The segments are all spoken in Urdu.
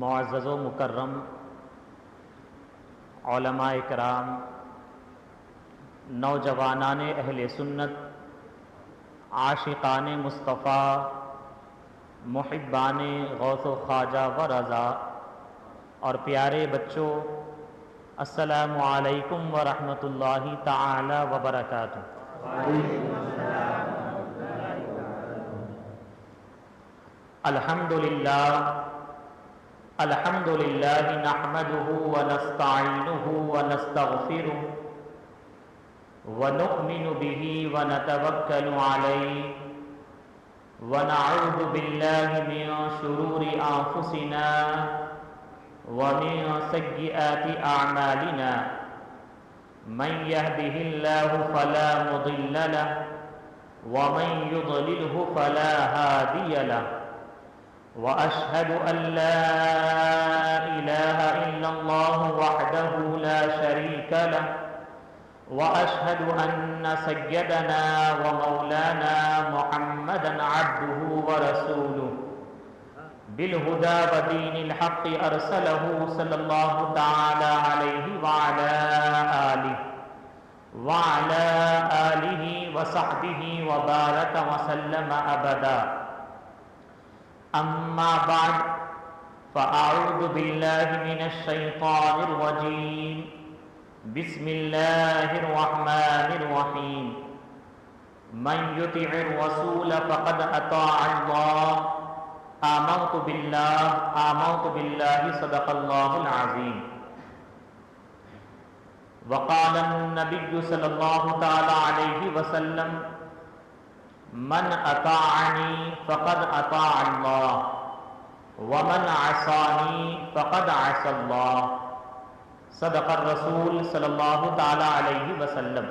معزز و مکرم علماء کرام، نوجوانان اہل سنت، عاشقان مصطفیٰ، محبان غوث و خواجہ و رضا اور پیارے بچوں، السلام علیکم ورحمۃ اللہ تعالی وبرکاتہ۔ الحمد للہ نحمده ونستعینه ونستغفره ونؤمن به ونتوکل علیہ ونعوذ باللہ من شرور انفسنا ومن سیئات اعمالنا، من يهده الله فلا مضل له ومن يضلله فلا هادي له، وأشهد أن لا إله إلا الله وحده لا شريك له، وأشهد أن سيدنا ومولانا محمدا عبده ورسوله بالهدى ودين الحق أرسله صلى الله تعالى عليه وعلى آله وصحبه وبارك وسلم أبدا، أما بعد فأعوذ بالله من الشيطان الرجيم، بسم الله الرحمن الرحيم، من يطع الرسول فقد أطاع الله، آمنت بالله صدق الله العظيم، وقال النبي صلى الله تعالى عليه وسلم، من اطاعنی فقد اطاع اللہ ومن عصانی فقد عصى اللہ، صدق الرسول صلی اللہ تعالی علیہ وسلم۔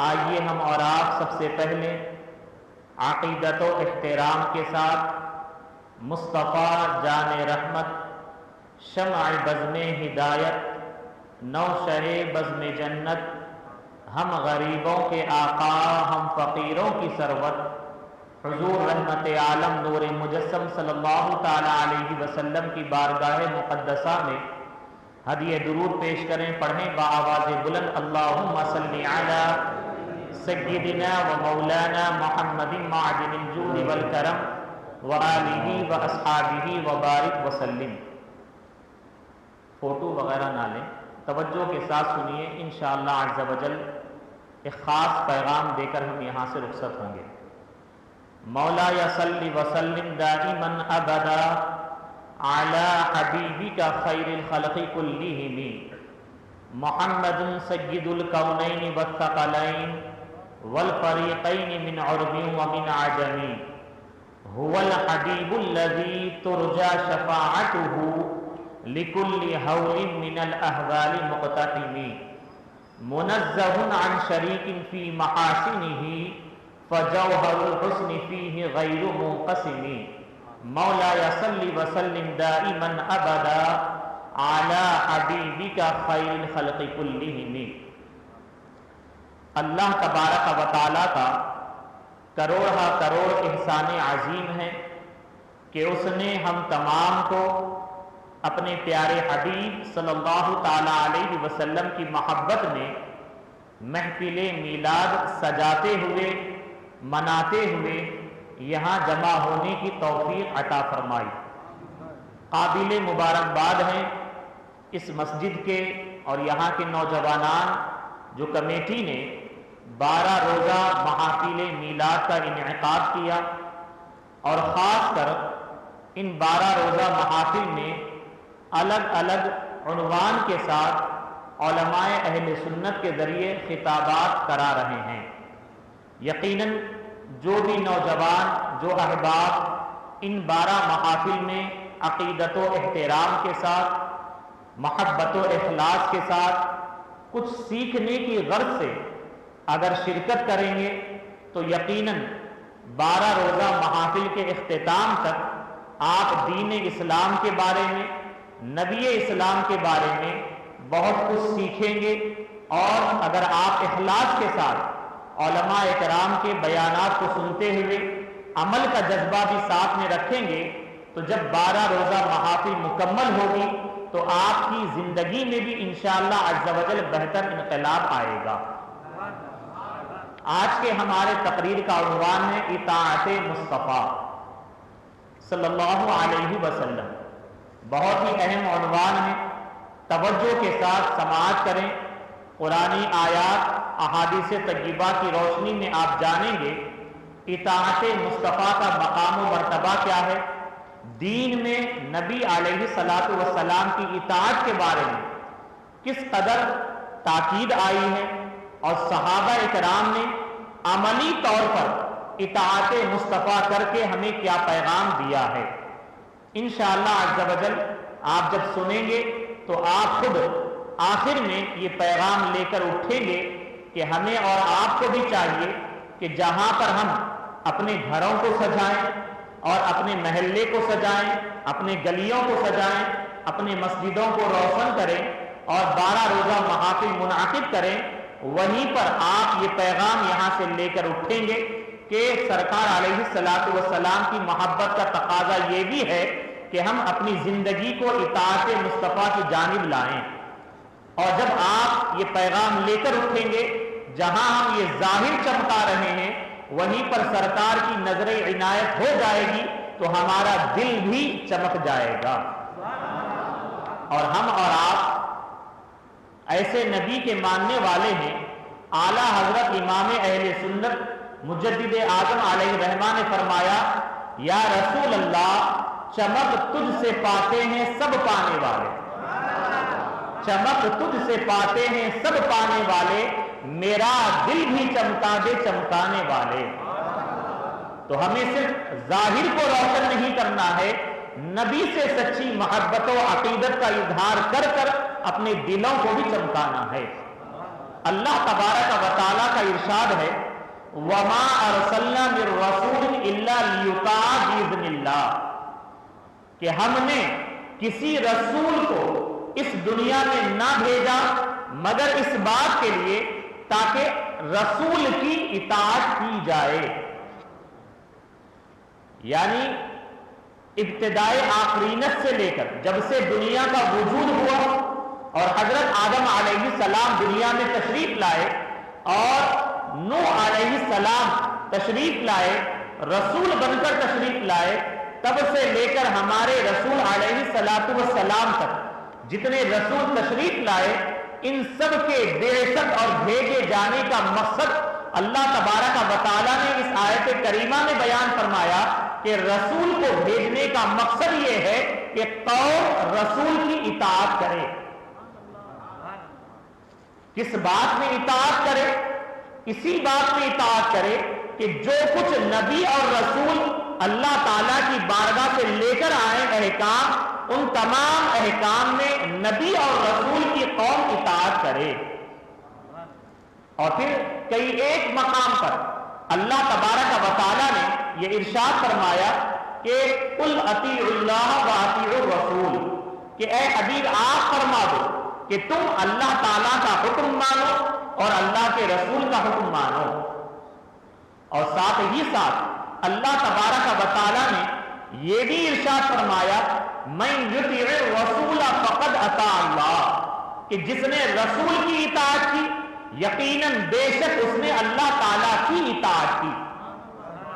آئیے ہم اور آپ سب سے پہلے عقیدت و احترام کے ساتھ مصطفیٰ جان رحمت، شمع بزم ہدایت، نوشہ بزم جنت، ہم غریبوں کے آقا، ہم فقیروں کی سروت، حضور رحمت عالم نور مجسم صلی اللہ تعالی علیہ وسلم کی بارگاہ مقدسہ میں ہدیہ درود پیش کریں، پڑھیں بآواز بلند، اللہم صلی علی سیدنا و مولانا محمد معدن الجود والکرم وآلہ واصحابہ وبارک وسلم۔ فوٹو وغیرہ نہ لیں، توجہ کے ساتھ سنیے، انشاءاللہ عز و جل ایک خاص پیغام دے کر ہم یہاں سے رخصت ہوں گے۔ مولا صلی وسلم دائما ابدا علی حبیبک خیر الخلق کلہم، محمد سید الکونین والثقلین والفریقین من عرب ومن عجم، هو الحبیب الذی ترجى شفاعته لكل هول من الاحوال مقتحم، منزہ عن شریک فی محاسنہ فجوہر الحسن فیہ غیر منقسم، مولا صلی وسلم دائما ابدا علی حبیبک خیر الخلق کلہم۔ اللہ تبارک و تعالیٰ کا کروڑہ کروڑ احسان عظیم ہے کہ اس نے ہم تمام کو اپنے پیارے حبیب صلی اللہ تعالی علیہ وسلم کی محبت میں محفل میلاد سجاتے ہوئے، مناتے ہوئے یہاں جمع ہونے کی توفیق عطا فرمائی۔ قابل مبارکباد ہیں اس مسجد کے اور یہاں کے نوجوانان جو کمیٹی نے 12 روزہ محافل میلاد کا انعقاد کیا، اور خاص کر ان 12 روزہ محافل میں الگ الگ عنوان کے ساتھ علماء اہل سنت کے ذریعے خطابات کرا رہے ہیں۔ یقیناً جو بھی نوجوان، جو احباب ان 12 محافل میں عقیدت و احترام کے ساتھ، محبت و اخلاص کے ساتھ کچھ سیکھنے کی غرض سے اگر شرکت کریں گے تو یقیناً 12 روزہ محافل کے اختتام تک آپ دین اسلام کے بارے میں، نبی اسلام کے بارے میں بہت کچھ سیکھیں گے، اور اگر آپ اخلاص کے ساتھ علماء کرام کے بیانات کو سنتے ہوئے عمل کا جذبہ بھی ساتھ میں رکھیں گے تو جب 12 روزہ محافل مکمل ہوگی تو آپ کی زندگی میں بھی انشاءاللہ عز و جل بہتر انقلاب آئے گا۔ آج کے ہمارے تقریر کا عنوان ہے اطاعت مصطفیٰ صلی اللہ علیہ وسلم۔ بہت ہی اہم عنوان ہے، توجہ کے ساتھ سماعت کریں۔ قرآنی آیات، احادیث طیبہ کی روشنی میں آپ جانیں گے اطاعت مصطفیٰ کا مقام و مرتبہ کیا ہے، دین میں نبی علیہ الصلوۃ والسلام کی اطاعت کے بارے میں کس قدر تاکید آئی ہے، اور صحابہ اکرام نے عملی طور پر اطاعت مصطفیٰ کر کے ہمیں کیا پیغام دیا ہے۔ انشاءاللہ عز و جل آپ جب سنیں گے تو آپ خود آخر میں یہ پیغام لے کر اٹھیں گے کہ ہمیں اور آپ کو بھی چاہیے کہ جہاں پر ہم اپنے گھروں کو سجائیں اور اپنے محلے کو سجائیں، اپنے گلیوں کو سجائیں، اپنے مسجدوں کو روشن کریں اور 12 روزہ محافل منعقد کریں، وہیں پر آپ یہ پیغام یہاں سے لے کر اٹھیں گے کہ سرکار علیہ الصلوۃ والسلام کی محبت کا تقاضا یہ بھی ہے کہ ہم اپنی زندگی کو اطاعت مصطفیٰ کی جانب لائیں۔ اور جب آپ یہ پیغام لے کر اٹھیں گے، جہاں ہم یہ ظاہر چمکا رہے ہیں وہیں پر سرکار کی نظر عنایت ہو جائے گی تو ہمارا دل بھی چمک جائے گا، اور ہم اور آپ ایسے نبی کے ماننے والے ہیں۔ اعلیٰ حضرت امام اہل سنت مجدد اعظم علیہ الرحمہ نے فرمایا، یا رسول اللہ چمک تجھ سے پاتے ہیں سب پانے والے، چمک تجھ سے پاتے ہیں سب پانے والے، میرا دل بھی چمکا دے چمکانے والے۔ تو ہمیں صرف ظاہر کو روشن نہیں کرنا ہے، نبی سے سچی محبت و عقیدت کا اظہار کر کر اپنے دلوں کو بھی چمکانا ہے۔ اللہ تبارک و تعالیٰ کا ارشاد ہے، وَمَا أَرْسَلْنَا مِن رَّسُولٍ إِلَّا لِيُطَاعَ بِإِذْنِ اللَّهِ، کہ ہم نے کسی رسول کو اس دنیا میں نہ بھیجا مگر اس بات کے لیے تاکہ رسول کی اطاعت کی جائے۔ یعنی ابتدائے آفرینت سے لے کر جب سے دنیا کا وجود ہوا اور حضرت آدم علیہ السلام دنیا میں تشریف لائے اور نوح علیہ السلام تشریف لائے، رسول بن کر تشریف لائے، تب سے لے کر ہمارے رسول علیہ السلام تک جتنے رسول تشریف لائے، ان سب کے بعثت اور بھیجے جانے کا مقصد اللہ تبارک و تعالیٰ نے اس آیت کریمہ میں بیان فرمایا کہ رسول کو بھیجنے کا مقصد یہ ہے کہ قوم رسول کی اطاعت کرے۔ کس بات میں اطاعت کرے؟ اسی بات میں اطاعت کرے کہ جو کچھ نبی اور رسول اللہ تعالیٰ کی بارگاہ سے لے کر آئے احکام، ان تمام احکام میں نبی اور رسول کی قوم اطاعت کرے۔ اور پھر کئی ایک مقام پر اللہ تبارک و تعالیٰ نے یہ ارشاد فرمایا کہ قل اطیعوا اللہ واطیعوا الرسول، کہ اے حبیب آپ فرما دو کہ تم اللہ تعالیٰ کا حکم مانو اور اللہ کے رسول کا حکم مانو۔ اور ساتھ ہی ساتھ اللہ تبارک و تعالیٰ نے یہ بھی ارشاد فرمایا من یطیع الرسول فقد اطاع اللہ، کہ جس نے رسول کی اطاعت کی یقیناً بے شک اس نے اللہ تعالیٰ کی اطاعت کی۔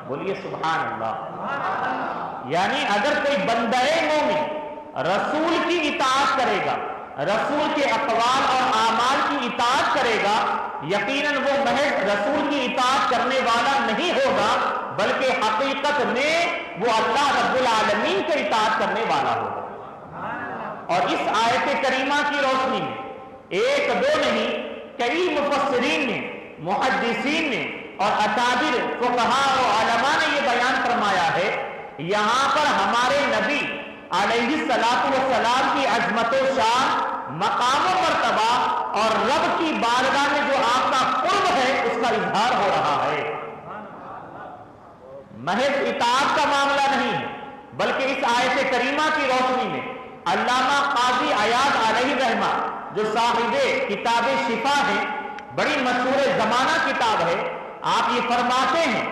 بولیے سبحان اللہ۔ یعنی اگر کوئی بندہ مومن رسول کی اطاعت کرے گا، رسول کے اقوال اور اعمال کی اطاعت کرے گا، یقیناً وہ محض رسول کی اطاعت کرنے والا نہیں ہوگا بلکہ حقیقت میں وہ اللہ رب العالمین کی اطاعت کرنے والا ہوگا۔ اور اس آیت کریمہ کی روشنی میں ایک دو نہیں، کئی مفسرین نے، محدثین نے اور اکابر فقہاء و علماء نے یہ بیان فرمایا ہے، یہاں پر ہمارے نبی علیہ السلام کی عظمت و شان، مقام و مرتبہ اور رب کی بارگاہ میں جو آپ کا قرب ہے اس کا اظہار ہو رہا ہے۔ محض اطاعت کا معاملہ نہیں ہے بلکہ اس آیت کریمہ کی روشنی میں علامہ قاضی عیاض علیہ الرحمہ جو صاحب کتاب شفا ہے، بڑی مشہور زمانہ کتاب ہے، آپ یہ فرماتے ہیں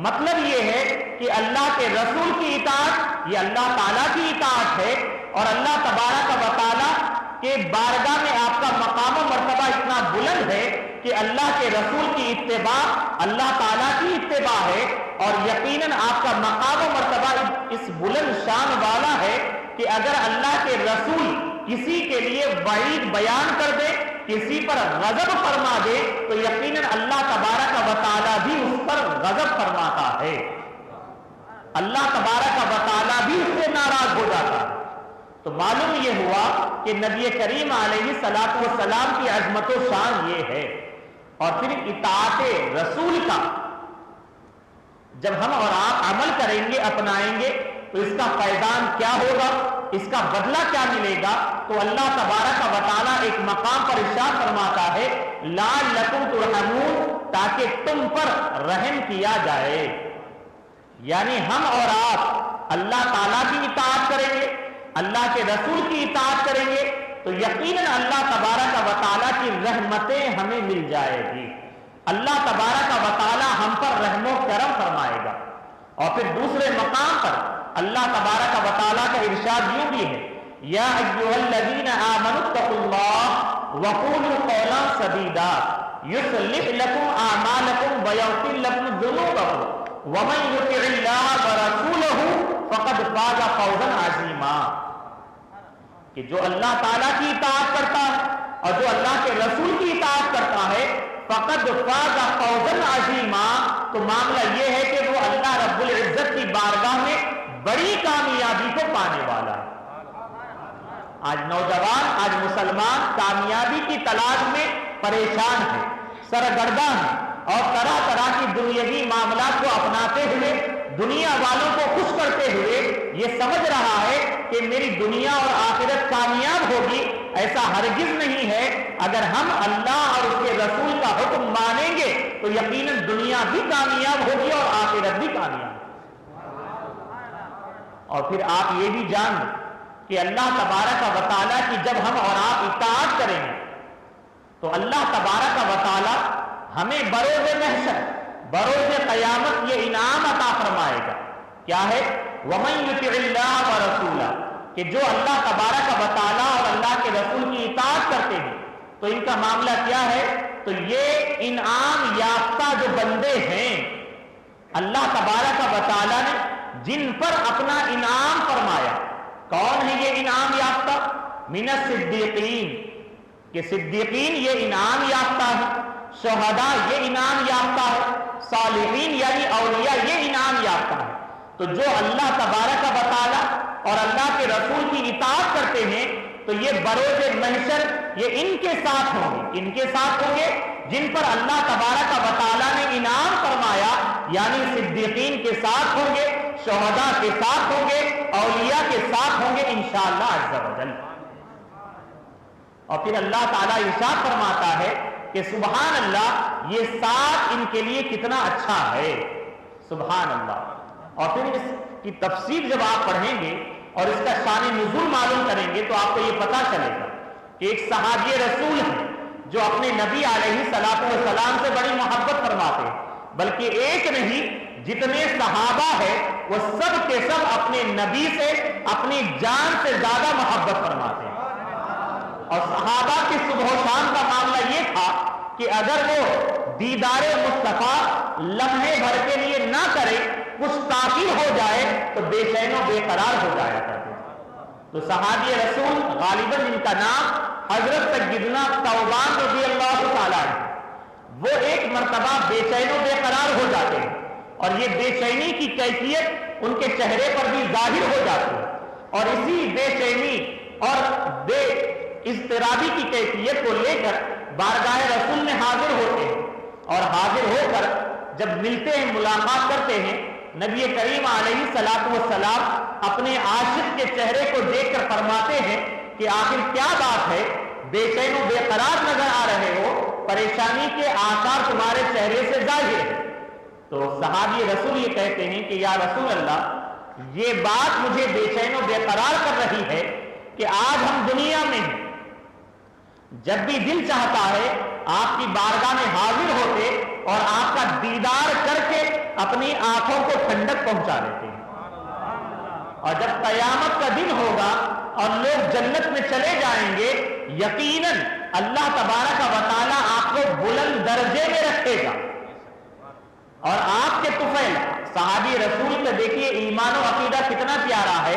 مطلب یہ ہے کہ اللہ کے رسول کی اطاعت یہ اللہ تعالیٰ کی اطاعت ہے، اور اللہ تبارک و تعالیٰ کے بارگاہ میں آپ کا مقام و مرتبہ اتنا بلند ہے کہ اللہ کے رسول کی اتباع اللہ تعالیٰ کی اتباع ہے، اور یقیناً آپ کا مقام و مرتبہ اس بلند شان والا ہے کہ اگر اللہ کے رسول کسی کے لیے وعید بیان کر دے، کسی پر غضب فرما دے، تو یقیناً اللہ تبارک و تعالیٰ بھی اس پر غضب فرماتا ہے، اللہ تبارک و تعالیٰ بھی اس سے ناراض ہو جاتا ہے۔ تو معلوم یہ ہوا کہ نبی کریم علیہ السلام کی عظمت و شان یہ ہے۔ اور پھر اطاعت رسول کا جب ہم اور آپ عمل کریں گے، اپنائیں گے، تو اس کا فیضان کیا ہوگا، اس کا بدلہ کیا ملے گا؟ تو اللہ تبارک و تعالیٰ ایک مقام پر ارشاد فرماتا ہے لعلکم ترحمون، تاکہ تم پر رحم کیا جائے۔ یعنی ہم اور آپ اللہ تعالیٰ کی اطاعت کریں گے، اللہ کے رسول کی اطاعت کریں گے، تو یقیناً اللہ تبارک و تعالیٰ کی رحمتیں ہمیں مل جائے گی، اللہ تبارک و تعالیٰ ہم پر رحم و کرم فرمائے گا۔ اور پھر دوسرے مقام پر اللہ تبارک و تعالیٰ کا ارشاد یوں بھی ہے یا ایھا الذین آمنوا اتقوا اللہ وقولوا قولا سدیدا یصلح لکم اعمالکم ویغفر لکم ذنوبکم ومن یطع اللہ ورسولہ فقد فاز فوزا عظیما، کہ جو اللہ تعالیٰ کی اطاعت کرتا ہے اور جو اللہ کے رسول کی اطاعت کرتا ہے فقد فاز فوزا عظیما، تو معاملہ یہ ہے کہ وہ اللہ رب العزت کی بارگاہ میں بڑی کامیابی کو پانے والا ہے۔ آج نوجوان، آج مسلمان کامیابی کی تلاش میں پریشان ہے، سرگرداں ہے، اور طرح طرح کی دنیاوی معاملات کو اپناتے ہوئے دنیا والوں کو خوش کرتے ہوئے یہ سمجھ رہا ہے کہ میری دنیا اور آخرت کامیاب ہوگی۔ ایسا ہرگز نہیں ہے۔ اگر ہم اللہ اور اس کے رسول کا حکم مانیں گے تو یقیناً دنیا بھی کامیاب ہوگی اور آخرت بھی کامیاب ہوگی۔ اور پھر آپ یہ بھی جان لیں کہ اللہ تبارک و تعالیٰ کی جب ہم اور آپ اطاعت کریں گے تو اللہ تبارک و تعالیٰ ہمیں بروز محشر، بروز قیامت یہ انعام عطا فرمائے گا۔ کیا ہے؟ وَمَن يُطِعِ اللَّهَ وَرَسُولَهُ، کہ جو اللہ تبارک و تعالیٰ اور اللہ کے رسول کی اطاعت کرتے ہیں تو ان کا معاملہ کیا ہے؟ تو یہ انعام یافتہ جو بندے ہیں، اللہ تبارک و تعالیٰ نے جن پر اپنا انعام فرمایا، کون ہے یہ انعام یافتہ؟ من الصدیقین، کہ صدیقین یہ انعام یافتہ ہے، شہداء یہ انعام یافتہ ہے، صالحین یعنی اولیاء یہ انعام یافتہ ہے۔ تو جو اللہ تبارک و تعالیٰ اور اللہ کے رسول کی اطاعت کرتے ہیں تو یہ بروز محشر یہ ان کے ساتھ ہوں گے، ان کے ساتھ ہوں گے جن پر اللہ تبارک و تعالیٰ نے انعام فرمایا، یعنی صدیقین کے ساتھ ہوں گے، شہداء کے ساتھ ہوں گے، اولیاء کے ساتھ ہوں گے انشاءاللہ عز و جل۔ اور پھر اللہ تعالیٰ ارشاد فرماتا ہے کہ سبحان اللہ، یہ ساتھ ان کے لیے کتنا اچھا ہے، سبحان اللہ۔ اور پھر اس کی تفسیر جب آپ پڑھیں گے اور اس کا شان نزول معلوم کریں گے تو آپ کو یہ پتہ چلے گا کہ ایک صحابی رسول ہے جو اپنے نبی علیہ السلام سے بڑی محبت فرماتے ہیں، بلکہ ایک نہیں جتنے صحابہ ہیں وہ سب کے سب اپنے نبی سے اپنی جان سے زیادہ محبت فرماتے ہیں۔ اور صحابہ کی صبح و شام کا معاملہ یہ تھا کہ اگر وہ دیدار مصطفیٰ لمحے بھر کے لیے نہ کرے، کچھ تاخیر ہو جائے تو بے چین و بے قرار ہو جایا کرتے۔ تو صحابی رسول غالباً جن کا نام حضرت سیدنا ثوبان رضی اللہ تعالیٰ عنہ، وہ ایک مرتبہ بے چین و بے قرار ہو جاتے ہیں، اور یہ بے چینی کی کیفیت ان کے چہرے پر بھی ظاہر ہو جاتی ہے، اور اسی بے چینی اور بے اضطرابی کی کیفیت کو لے کر بارگاہ رسول میں حاضر ہوتے ہیں، اور حاضر ہو کر جب ملتے ہیں، ملاقات کرتے ہیں، نبی کریم علیہ السلام اپنے عاشق کے چہرے کو دیکھ کر فرماتے ہیں کہ آخر کیا بات ہے، بے چین و بے قرار نظر آ رہے ہو، پریشانی کے آثار تمہارے چہرے سے ظاہر ہے۔ تو صحابی رسول یہ کہتے ہیں کہ یا رسول اللہ، یہ بات مجھے بے چین و بے قرار کر رہی ہے کہ آج ہم دنیا میں ہیں، جب بھی دل چاہتا ہے آپ کی بارگاہ میں حاضر ہوتے اور آپ کا دیدار کر کے اپنی آنکھوں کو ٹھنڈک پہنچا دیتے ہیں. اور جب قیامت کا دن ہوگا اور لوگ جنت میں چلے جائیں گے، یقیناً اللہ تبارک و تعالیٰ آپ کو بلند درجے میں رکھے گا. اور آپ کے طفیل صحابی رسول کا دیکھیے ایمان و عقیدہ کتنا پیارا ہے.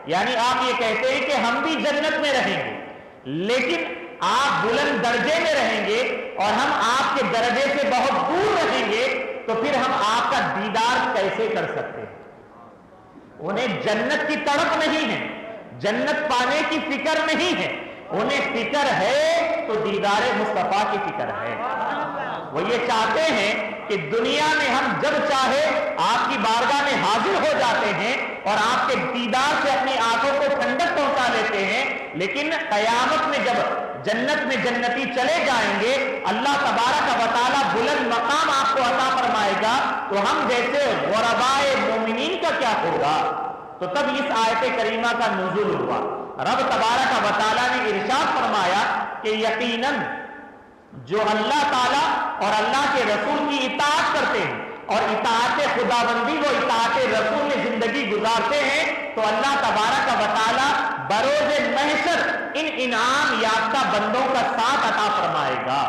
یعنی آپ یہ کہتے ہیں کہ ہم بھی جنت میں رہیں گے، لیکن آپ بلند درجے میں رہیں گے اور ہم آپ کے درجے سے بہت دور رہیں گے، تو پھر ہم آپ کا دیدار کیسے کر سکتے ہیں؟ انہیں جنت کی تڑپ نہیں ہے، جنت پانے کی فکر نہیں ہے، انہیں فکر ہے تو دیدار مصطفیٰ کی فکر ہے. وہ یہ چاہتے ہیں کہ دنیا میں ہم جب چاہے آپ کی بارگاہ میں حاضر ہو جاتے ہیں اور آپ کے دیدار سے اپنی آنکھوں کو ٹھنڈک پہنچا لیتے ہیں، لیکن قیامت میں جب جنت میں جنتی چلے جائیں گے، اللہ تبارک و تعالیٰ بلند مقام آپ کو عطا فرمائے گا، تو ہم جیسے غربائے مومنین کا کیا ہوگا؟ تو تب اس آیت کریمہ کا نزول ہوا. رب تبارک و تعالیٰ نے ارشاد فرمایا کہ یقیناً جو اللہ تعالیٰ اور اللہ کے رسول کی اطاعت کرتے ہیں اور اطاعت خداوندی و اطاعت رسول میں زندگی گزارتے ہیں، تو اللہ تبارک و تعالیٰ بروز محشر ان انعام یافتہ بندوں کا ساتھ عطا فرمائے گا.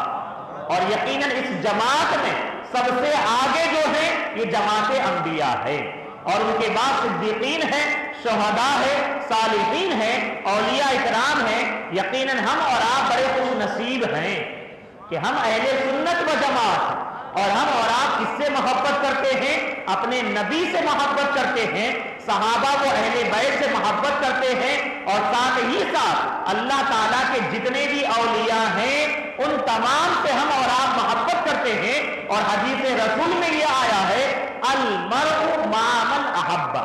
اور یقیناً اس جماعت میں سب سے آگے جو ہے یہ جماعت انبیاء ہے، اور ان کے بعد صدیقین ہیں، شہداء ہے، صالحین ہیں، اولیاء اکرام ہیں. یقیناً ہم اور آپ بڑے خوش نصیب ہیں کہ ہم اہل سنت و جماعت ہیں، اور ہم اور آپ کس سے محبت کرتے ہیں؟ اپنے نبی سے محبت کرتے ہیں، صحابہ و اہل بیت سے محبت کرتے ہیں، اور ساتھ ہی ساتھ اللہ تعالیٰ کے جتنے بھی اولیاء ہیں ان تمام سے ہم اور آپ محبت کرتے ہیں. اور حدیث رسول میں یہ آیا ہے المرء مع من احب،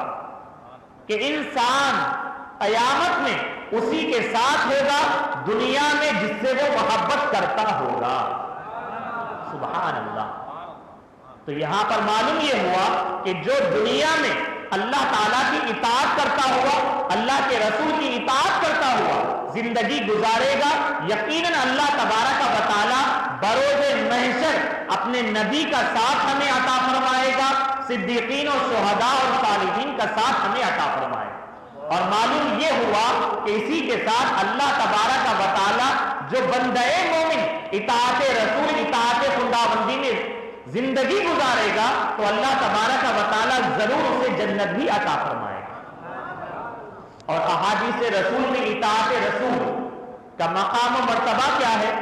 کہ انسان قیامت میں اسی کے ساتھ ہوگا دنیا میں جس سے وہ محبت کرتا ہوگا. سبحان اللہ. تو یہاں پر معلوم یہ ہوا کہ جو دنیا میں اللہ تعالیٰ کی اطاعت کرتا ہوا، اللہ کے رسول کی اطاعت کرتا ہوا زندگی گزارے گا، یقیناً اللہ تبارک و تعالیٰ بروز محشر اپنے نبی کا ساتھ ہمیں عطا فرمائے گا، صدیقین اور شہداء اور صالحین کا ساتھ ہمیں عطا فرمائے گا. اور معلوم یہ ہوا کہ اسی کے ساتھ اللہ تبارک و تعالیٰ جو بندے مومن اطاعت رسول اطاعت خداوندی میں زندگی گزارے گا، تو اللہ تبارک و تعالیٰ ضرور اسے جنت بھی عطا فرمائے گا. اور احادیث رسول میں اطاعت رسول کا مقام و مرتبہ کیا ہے،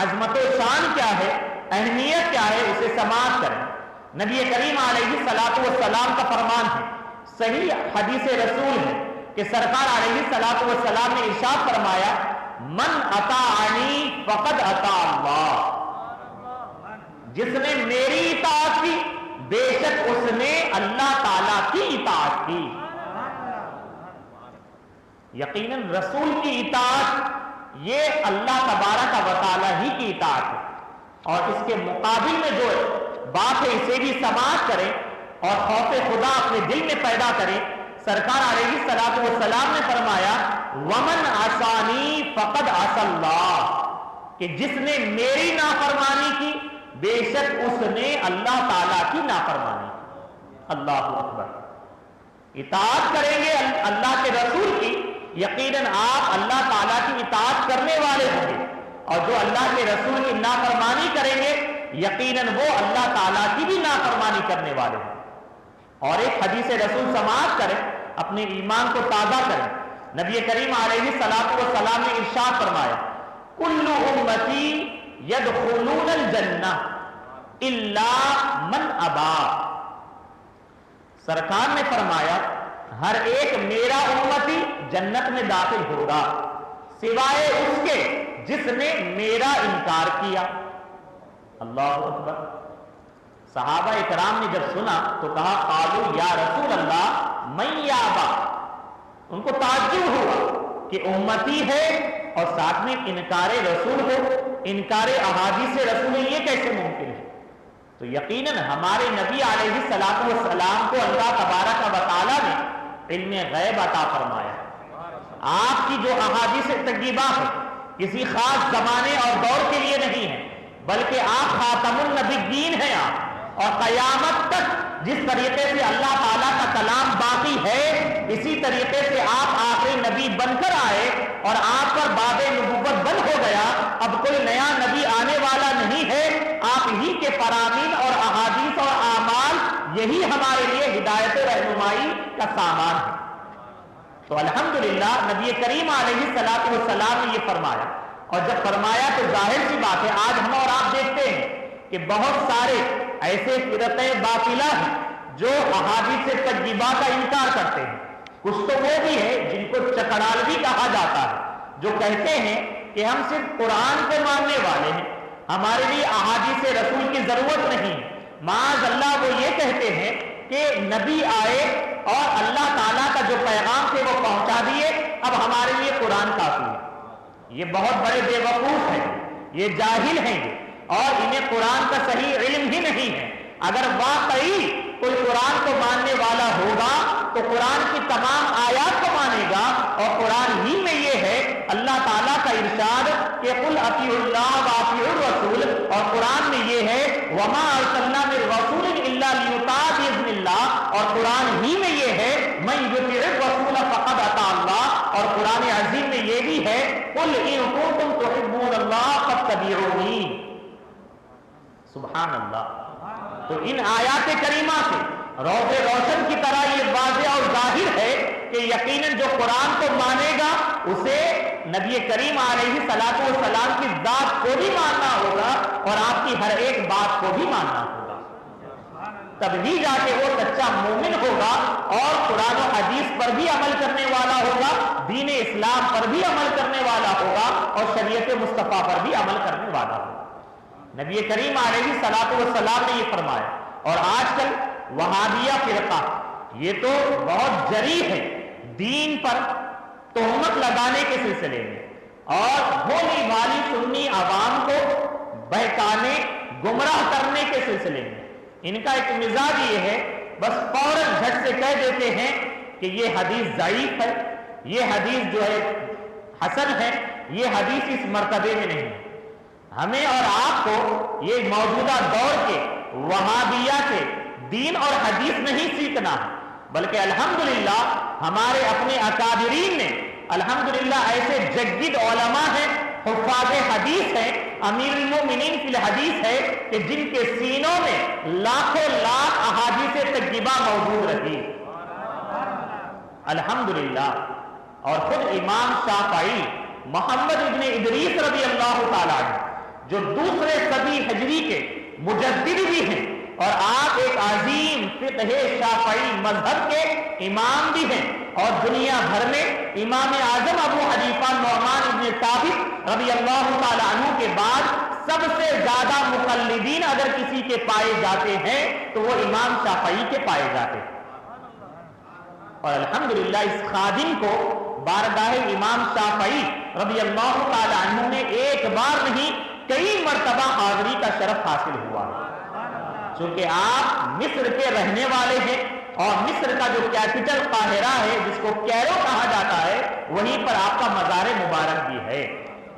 عظمت و شان کیا ہے، اہمیت کیا ہے، اسے سماعت کریں. نبی کریم علیہ الصلوۃ والسلام کا فرمان ہے، صحیح حدیث رسول ہے کہ سرکار علیہ الصلوۃ والسلام نے ارشاد فرمایا من اطاعنی فقد اطاع اللہ، جس نے میری اطاعت کی بے شک اس نے اللہ تعالیٰ کی اطاعت کی. یقیناً رسول کی اطاعت یہ اللہ تبارک و تعالیٰ ہی کی اطاعت ہے، اور اس کے مقابل میں جو بات ہے اسے بھی سماعت کریں اور خوف خدا اپنے دل میں پیدا کریں. سرکار علیہ الصلوۃ والسلام نے فرمایا ومن عصانی فقد عصى اللہ، کہ جس نے میری نافرمانی کی بے شک اس نے اللہ تعالیٰ کی نافرمانی کی. اللہ اکبر. اطاعت کریں گے اللہ کے رسول کی، یقیناً آپ اللہ تعالیٰ کی اطاعت کرنے والے ہوں گے، اور جو اللہ کے رسول کی نافرمانی کریں گے یقیناً وہ اللہ تعالیٰ کی بھی نافرمانی کرنے والے ہیں. اور ایک حدیث رسول سماعت کریں، اپنے ایمان کو تازہ کریں. نبی کریم علیہ الصلوۃ والسلام نے ارشاد فرمایا کل امتی یدخلون الجنہ الا من ابا. سرکار نے فرمایا ہر ایک میرا امتی جنت میں داخل ہوگا سوائے اس کے جس نے میرا انکار کیا. اللہ اکبر. صحابہ اکرام نے جب سنا تو کہا قالوا یا رسول اللہ من یابا. ان کو تعجب ہوا کہ امتی ہے اور ساتھ میں انکار رسول ہو، انکار احادیث رسول، یہ کیسے ممکن ہے؟ تو یقیناً ہمارے نبی علیہ الصلوۃ والسلام کو اللہ تبارک و تعالیٰ نے علم غیب عطا فرمایا. آپ کی جو احادیث طیبہ ہیں کسی خاص زمانے اور دور کے لیے نہیں ہے، بلکہ آپ خاتم النبیین ہیں. آپ اور قیامت تک جس طریقے سے اللہ تعالیٰ کا کلام باقی ہے اسی طریقے سے آپ آخری نبی بن کر آئے اور آپ پر باب نبوت بند ہو گیا. اب کوئی نیا نبی آنے والا نہیں ہے. آپ ہی کے فرامین اور احادیث اور اعمال یہی ہمارے لیے ہدایت و رہنمائی کا سامان ہے. تو الحمدللہ نبی کریم علیہ السلام نے یہ فرمایا, اور جب فرمایا تو ظاہر سی بات ہے آج ہم اور آپ دیکھتے ہیں کہ بہت سارے ایسے فرقیں باطلہ ہیں جو احادیث طیبہ کا انکار کرتے ہیں. کچھ تو وہ بھی ہے جن کو چکڑالوی کہا جاتا ہے, جو کہتے ہیں کہ ہم صرف قرآن کو ماننے والے ہیں, ہمارے لیے احادیث رسول کی ضرورت نہیں. معاذ اللہ وہ یہ کہتے ہیں کہ نبی آئے اور اللہ تعالیٰ کا جو پیغام تھے وہ پہنچا دیے, اب ہمارے لیے قرآن کافی ہے. یہ بہت بڑے بے وقوف ہیں, یہ جاہل ہیں اور انہیں قرآن کا صحیح علم ہی نہیں ہے. اگر واقعی کوئی قرآن کو ماننے والا ہوگا تو قرآن کی تمام آیات کو مانے گا, اور قرآن ہی میں یہ ہے اللہ تعالیٰ کا ارشاد کہ قل اطیعوا اللہ واطیعوا الرسول, اور قرآن میں یہ ہے وما ارسلنا من رسول الا لیطاع باذن اللہ, اور قرآن ہی میں یہ ہے من یطیع الرسول فقد اطاع اللہ, اور قرآن عظیم میں یہ بھی ہے قل ان کنتم تحبون اللہ فاتبعونی. سبحان اللہ. تو ان آیات کریمہ سے روز روشن کی طرح یہ واضح اور ظاہر ہے کہ یقیناً جو قرآن کو مانے گا اسے نبی کریم علیہ السلام کی ذات کو بھی ماننا ہوگا اور آپ کی ہر ایک بات کو بھی ماننا ہوگا. تب ہی جا کے وہ سچا مومن ہوگا اور قرآن و حدیث پر بھی عمل کرنے والا ہوگا, دین اسلام پر بھی عمل کرنے والا ہوگا, اور شریعت مصطفیٰ پر بھی عمل کرنے والا ہوگا. نبی کریم علیہ السلام نے یہ فرمایا. اور آج کل وہابیہ فرقہ یہ تو بہت جری ہے دین پر تہمت لگانے کے سلسلے میں, اور ہونے والی سنی عوام کو بہکانے گمراہ کرنے کے سلسلے میں. ان کا ایک مزاج یہ ہے بس فوراً جھٹ سے کہہ دیتے ہیں کہ یہ حدیث ضعیف ہے, یہ حدیث جو ہے حسن ہے, یہ حدیث اس مرتبے میں نہیں ہے. ہمیں اور آپ کو یہ موجودہ دور کے وہابیہ سے دین اور حدیث نہیں سیکھنا ہے, بلکہ الحمدللہ ہمارے اپنے اکابرین نے الحمدللہ ایسے جگید علماء ہیں, حفاظ حدیث ہیں, امیر المومنین فی الحدیث ہے کہ جن کے سینوں میں لاکھوں لاکھ احادیث طیبہ موجود رہی الحمدللہ. اور خود امام شافعی محمد ابن ادریس رضی اللہ تعالیٰ عنہ جو دوسرے صدی ہجری کے مجدد بھی ہیں, اور آپ ایک عظیم فقہ شافعی مذہب کے امام بھی ہیں, اور دنیا بھر میں امام اعظم ابو حنیفہ نعمان ابن ثابت رضی اللہ تعالیٰ عنہ کے بعد سب سے زیادہ مقلدین اگر کسی کے پائے جاتے ہیں تو وہ امام شافعی کے پائے جاتے ہیں. اور الحمدللہ اس خادم کو بارگاہ امام شافعی رضی اللہ تعالیٰ عنہ نے ایک بار نہیں کئی مرتبہ حاضری کا شرف حاصل ہوا, چونکہ آپ مصر کے رہنے والے ہیں, اور مصر کا جو کیپٹل قاہرہ ہے جس کو کیرو کہا جاتا ہے وہیں پر آپ کا مزار مبارک بھی ہے.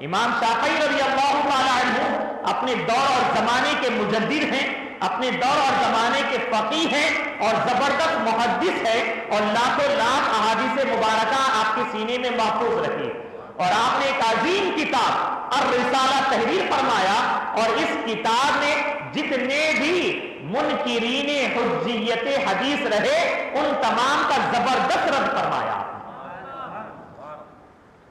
امام شافعی رضی اللہ تعالیٰ عنہ اپنے دور اور زمانے کے مجدد ہیں, اپنے دور اور زمانے کے فقیہ ہیں, اور زبردست محدث ہے, اور لاکھوں لاکھ احادیث مبارکہ آپ کے سینے میں محفوظ رکھی. اور آپ نے ایک عظیم کتاب الرسالہ تحریر فرمایا, اور اس کتاب نے جتنے بھی منکرین حجیت حدیث رہے ان تمام کا زبردست رد فرمایا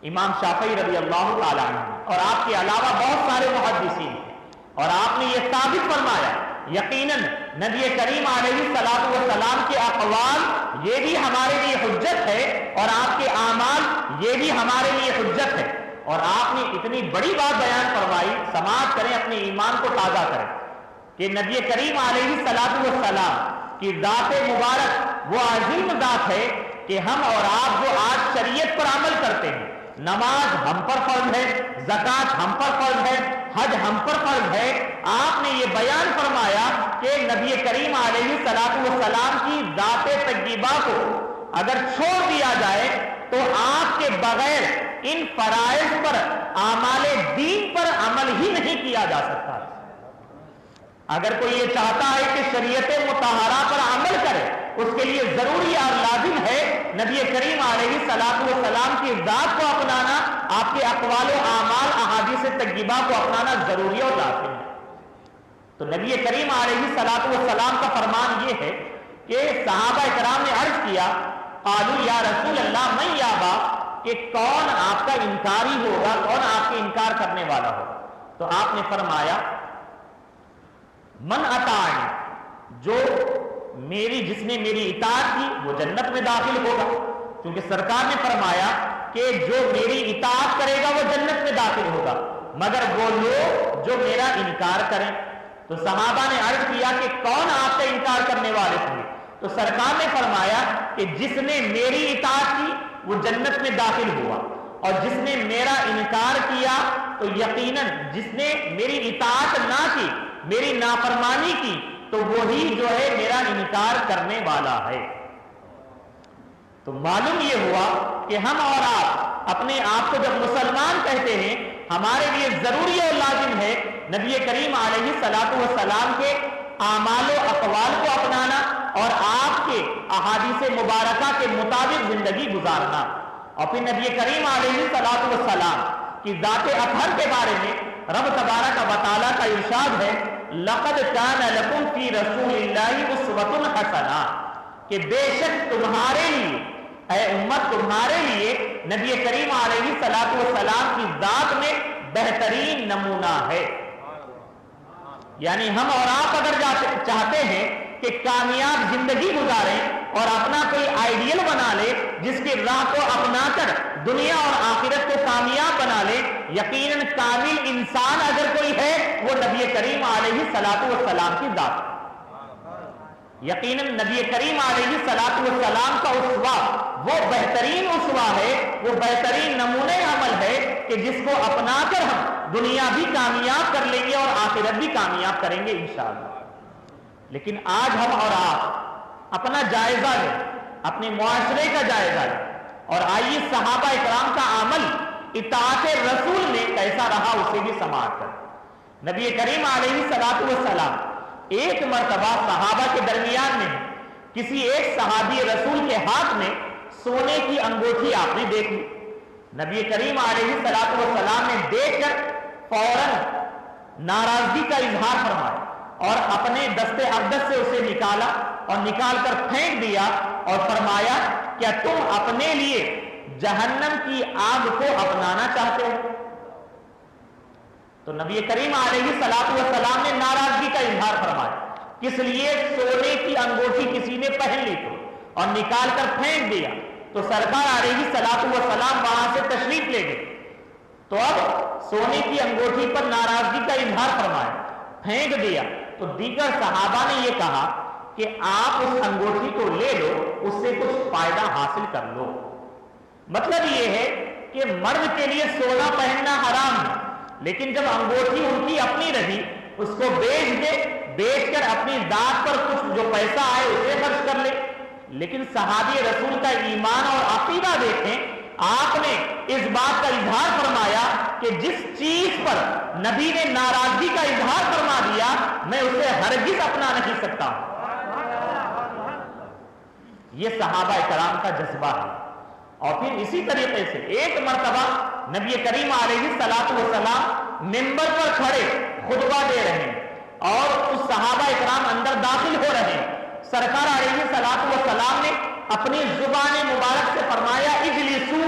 امام شافعی رضی اللہ تعالیٰ عنہ. اور آپ کے علاوہ بہت سارے محدثین ہیں, اور آپ نے یہ ثابت فرمایا یقیناً نبی کریم علیہ السلام کے اقوال یہ بھی ہمارے لیے حجت ہے, اور آپ کے اعمال یہ بھی ہمارے لیے حجت ہے. اور آپ نے اتنی بڑی بات بیان فرمائی, سماعت کریں, اپنے ایمان کو تازہ کریں, کہ نبی کریم علیہ السلام کی ذات مبارک وہ عظیم ذات ہے کہ ہم اور آپ جو آج شریعت پر عمل کرتے ہیں, نماز ہم پر فرض ہے, زکوٰۃ ہم پر فرض ہے, حج ہم پر فرض ہے, آپ نے یہ بیان فرمایا کہ نبی کریم علیہ السلام کی ذات طیبہ کو اگر چھوڑ دیا جائے تو آپ کے بغیر ان فرائض پر اعمال دین پر عمل ہی نہیں کیا جا سکتا. اگر کوئی یہ چاہتا ہے کہ شریعت مطہرہ پر عمل کرے، اس کے لیے ضروری اور لازم ہے نبی کریم علیہ الصلوۃ والسلام کی ذات کو اپنانا، آپ کے اقوال و اعمال احادیث طیبہ کو اپنانا ضروری اور لازم ہے۔ تو نبی کریم علیہ الصلوۃ والسلام کا فرمان یہ ہے کہ صحابہ کرام نے عرض کیا، قالوا یا رسول اللہ من یابا، کہ کون آپ کا انکاری ہوگا، کون آپ کے انکار کرنے والا ہوگا؟ تو آپ نے فرمایا من اطاعنی، جس نے میری اطاعت کی وہ جنت میں داخل ہوگا، کیونکہ سرکار نے فرمایا کہ جو میری اطاعت کرے گا وہ جنت میں داخل ہوگا، مگر وہ لوگ جو میرا انکار کریں۔ تو صحابہ نے عرض کیا کہ کون آپ کا انکار کرنے والے تھے؟ تو سرکار نے فرمایا کہ جس نے میری اطاعت کی وہ جنت میں داخل ہوا، اور جس نے میرا انکار کیا تو یقیناً جس نے میری اطاعت نہ کی، میری نافرمانی کی، تو وہی جو ہے میرا انکار کرنے والا ہے۔ تو معلوم یہ ہوا کہ ہم اور آپ اپنے آپ کو جب مسلمان کہتے ہیں، ہمارے لیے ضروری اور لازم ہے نبی کریم علیہ الصلوۃ والسلام کے اعمال و اقوال کو اپنانا اور آپ کے احادیث مبارکہ کے مطابق زندگی گزارنا۔ اور پھر نبی کریم علیہ الصلوۃ والسلام کی ذات اطہر کے بارے میں رب تبارک و تعالیٰ کا ارشاد ہے، لقد کان لکم فی رسول اللہ اسوۃ حسنہ، کہ بے شک تمہارے لیے اے امت، تمہارے لیے نبی کریم علیہ الصلوۃ والسلام کی ذات میں بہترین نمونہ ہے۔ یعنی ہم اور آپ اگر چاہتے ہیں کہ کامیاب زندگی گزاریں اور اپنا کوئی آئیڈیل بنا لے جس کی راہ کو اپنا کر دنیا اور آخرت کو کامیاب بنا لے، یقیناً کامل انسان اگر کوئی ہے وہ نبی کریم علیہ الصلوۃ والسلام کی ذات ہے۔ یقیناً نبی کریم علیہ الصلوۃ والسلام کا اسوہ وہ بہترین اسوہ ہے، وہ بہترین نمونہ عمل ہے کہ جس کو اپنا کر ہم دنیا بھی کامیاب کر لیں گے اور آخرت بھی کامیاب کریں گے انشاءاللہ۔ لیکن آج ہم اور آپ اپنا جائزہ لیں، اپنے معاشرے کا جائزہ لیں، اور آئیے صحابہ اکرام کا عمل اطاعت رسول میں کیسا رہا اسے بھی سماعت کریں۔ نبی کریم علیہ الصلوۃ والسلام ایک مرتبہ صحابہ کے درمیان میں کسی ایک صحابی رسول کے ہاتھ میں سونے کی انگوٹھی آپ نے دیکھ لی۔ نبی کریم علیہ الصلوۃ والسلام نے دیکھ کر فوراً ناراضگی کا اظہار فرمایا اور اپنے دست اقدس سے اسے نکالا اور نکال کر پھینک دیا اور فرمایا، کیا تم اپنے لیے جہنم کی آگ کو اپنانا چاہتے ہو؟ تو نبی کریم علیہ الصلوۃ والسلام نے ناراضگی کا اظہار فرمایا، کس لیے؟ سونے کی انگوٹھی کسی نے پہن لی تو اور نکال کر پھینک دیا۔ تو سرکار علیہ الصلوۃ والسلام وہاں سے تشریف لے گئے، تو اب سونے کی انگوٹھی پر ناراضگی کا اظہار فرمایا، پھینک دیا۔ تو دیگر صحابہ نے یہ کہا کہ آپ اس انگوٹھی کو لے لو، اس سے کچھ فائدہ حاصل کر لو۔ مطلب یہ ہے کہ مرد کے لیے سونا پہننا حرام ہے، لیکن جب انگوٹھی ان کی اپنی رہی، اس کو بیچ دے، بیچ کر اپنی ذات پر کچھ جو پیسہ آئے اسے خرچ کر لے۔ لیکن صحابی رسول کا ایمان اور عقیدہ دیکھیں، آپ نے اس بات کا اظہار فرمایا کہ جس چیز پر نبی نے ناراضگی کا اظہار فرما دیا، میں اسے ہرگز اپنا نہیں سکتا ہوں۔ یہ صحابہ کرام کا جذبہ ہے۔ اور پھر اسی طریقے سے ایک مرتبہ نبی کریم علیہ الصلوۃ والسلام منبر پر کھڑے خطبہ دے رہے ہیں اور اس صحابہ کرام اندر داخل ہو رہے ہیں۔ سرکار علیہ الصلوۃ والسلام نے اپنی زبان مبارک سے فرمایا، اجلسو،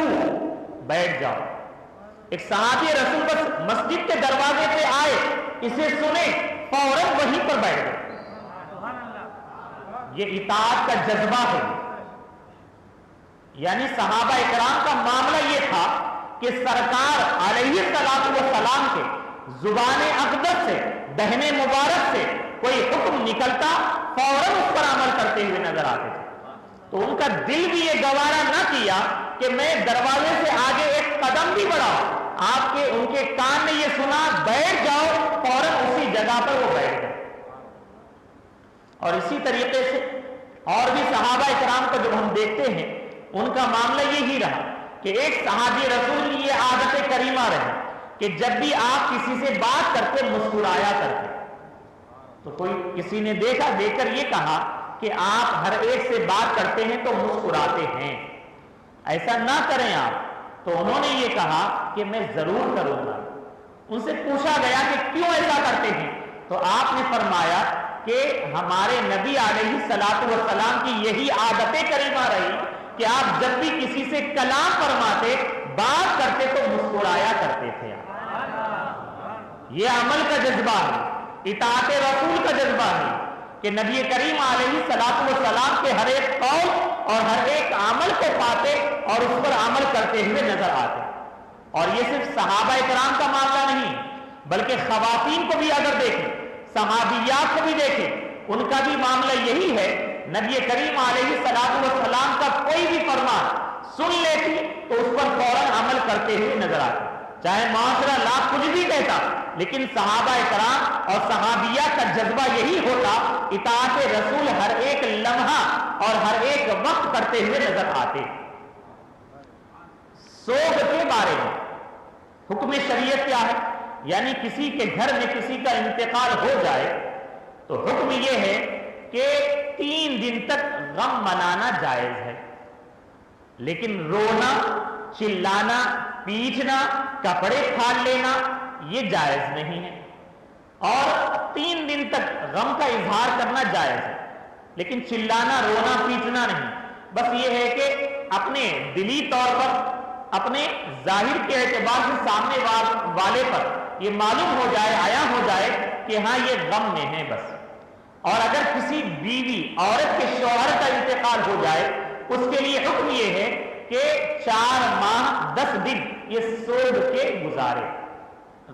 بیٹھ جاؤ۔ ایک صحابی رسول بس مسجد کے دروازے پہ آئے، اسے سنے، فوراً وہیں پر بیٹھ گئے۔ یہ اطاعت کا جذبہ ہے۔ یعنی صحابہ اکرام کا معاملہ یہ تھا کہ سرکار علیہ الصلوۃ والسلام کے زبان اقدس سے، دہن مبارک سے کوئی حکم نکلتا، فوراً اس پر عمل کرتے ہوئے نظر آتے تھے۔ تو ان کا دل بھی یہ گوارا نہ کیا کہ میں دروازے سے آگے ایک قدم بھی بڑھاؤں۔ آپ کے ان کے کان نے یہ سنا، بیٹھ جاؤ، فوراً اسی جگہ پر وہ بیٹھ گئے۔ اور اسی طریقے سے اور بھی صحابہ اکرام کو جب ہم دیکھتے ہیں، ان کا معاملہ یہی رہا کہ ایک صحابی رسول کی یہ عادت کریمہ رہی کہ جب بھی آپ کسی سے بات کرتے مسکرایا کرتے۔ تو کوئی کسی نے دیکھا، دیکھ کر یہ کہا کہ آپ ہر ایک سے بات کرتے ہیں تو مسکراتے ہیں، ایسا نہ کریں آپ۔ تو انہوں نے یہ کہا کہ میں ضرور کروں گا۔ ان سے پوچھا گیا کہ کیوں ایسا کرتے ہیں؟ تو آپ نے فرمایا کہ ہمارے نبی علیہ الصلوۃ والسلام کی یہی عادت کریمہ رہی کہ آپ جب بھی کسی سے کلام فرماتے، بات کرتے تو مسکرایا کرتے تھے۔ یہ عمل کا جذبہ ہے، اطاعت رسول کا جذبہ ہے کہ نبی کریم علیہ الصلوۃ والسلام کے ہر ایک قول اور ہر ایک عمل کو پاتے اور اس پر عمل کرتے ہوئے نظر آتے۔ اور یہ صرف صحابہ کرام کا معاملہ نہیں، بلکہ خواتین کو بھی اگر دیکھیں، صحابیات کو بھی دیکھیں، ان کا بھی معاملہ یہی ہے۔ نبی کریم علیہ الصلوۃ والسلام کا کوئی بھی فرمان سن لیتی تو اس پر فوراً عمل کرتے ہوئے نظر آتے، چاہے معاشرہ لاکھ کچھ بھی کہتا، لیکن صحابہ کرام اور صحابیہ کا جذبہ یہی ہوتا، اطاعت رسول ہر ایک لمحہ اور ہر ایک وقت کرتے ہوئے نظر آتے۔ سوگ کے بارے میں حکم شریعت کیا ہے؟ یعنی کسی کے گھر میں کسی کا انتقال ہو جائے تو حکم یہ ہے کہ 3 دن تک غم منانا جائز ہے، لیکن رونا، چلانا، پیٹنا، کپڑے پھاڑ لینا یہ جائز نہیں ہے۔ اور 3 دن تک غم کا اظہار کرنا جائز ہے، لیکن چلانا، رونا، پیٹنا نہیں۔ بس یہ ہے کہ اپنے دلی طور پر، اپنے ظاہر کے اعتبار سے سامنے والے پر یہ معلوم ہو جائے، آیا ہو جائے کہ ہاں یہ غم میں ہے بس۔ اور اگر کسی بیوی عورت کے شوہر کا انتقال ہو جائے، اس کے لیے حکم یہ ہے کہ 4 ماہ 10 دن یہ سوگ کے گزارے،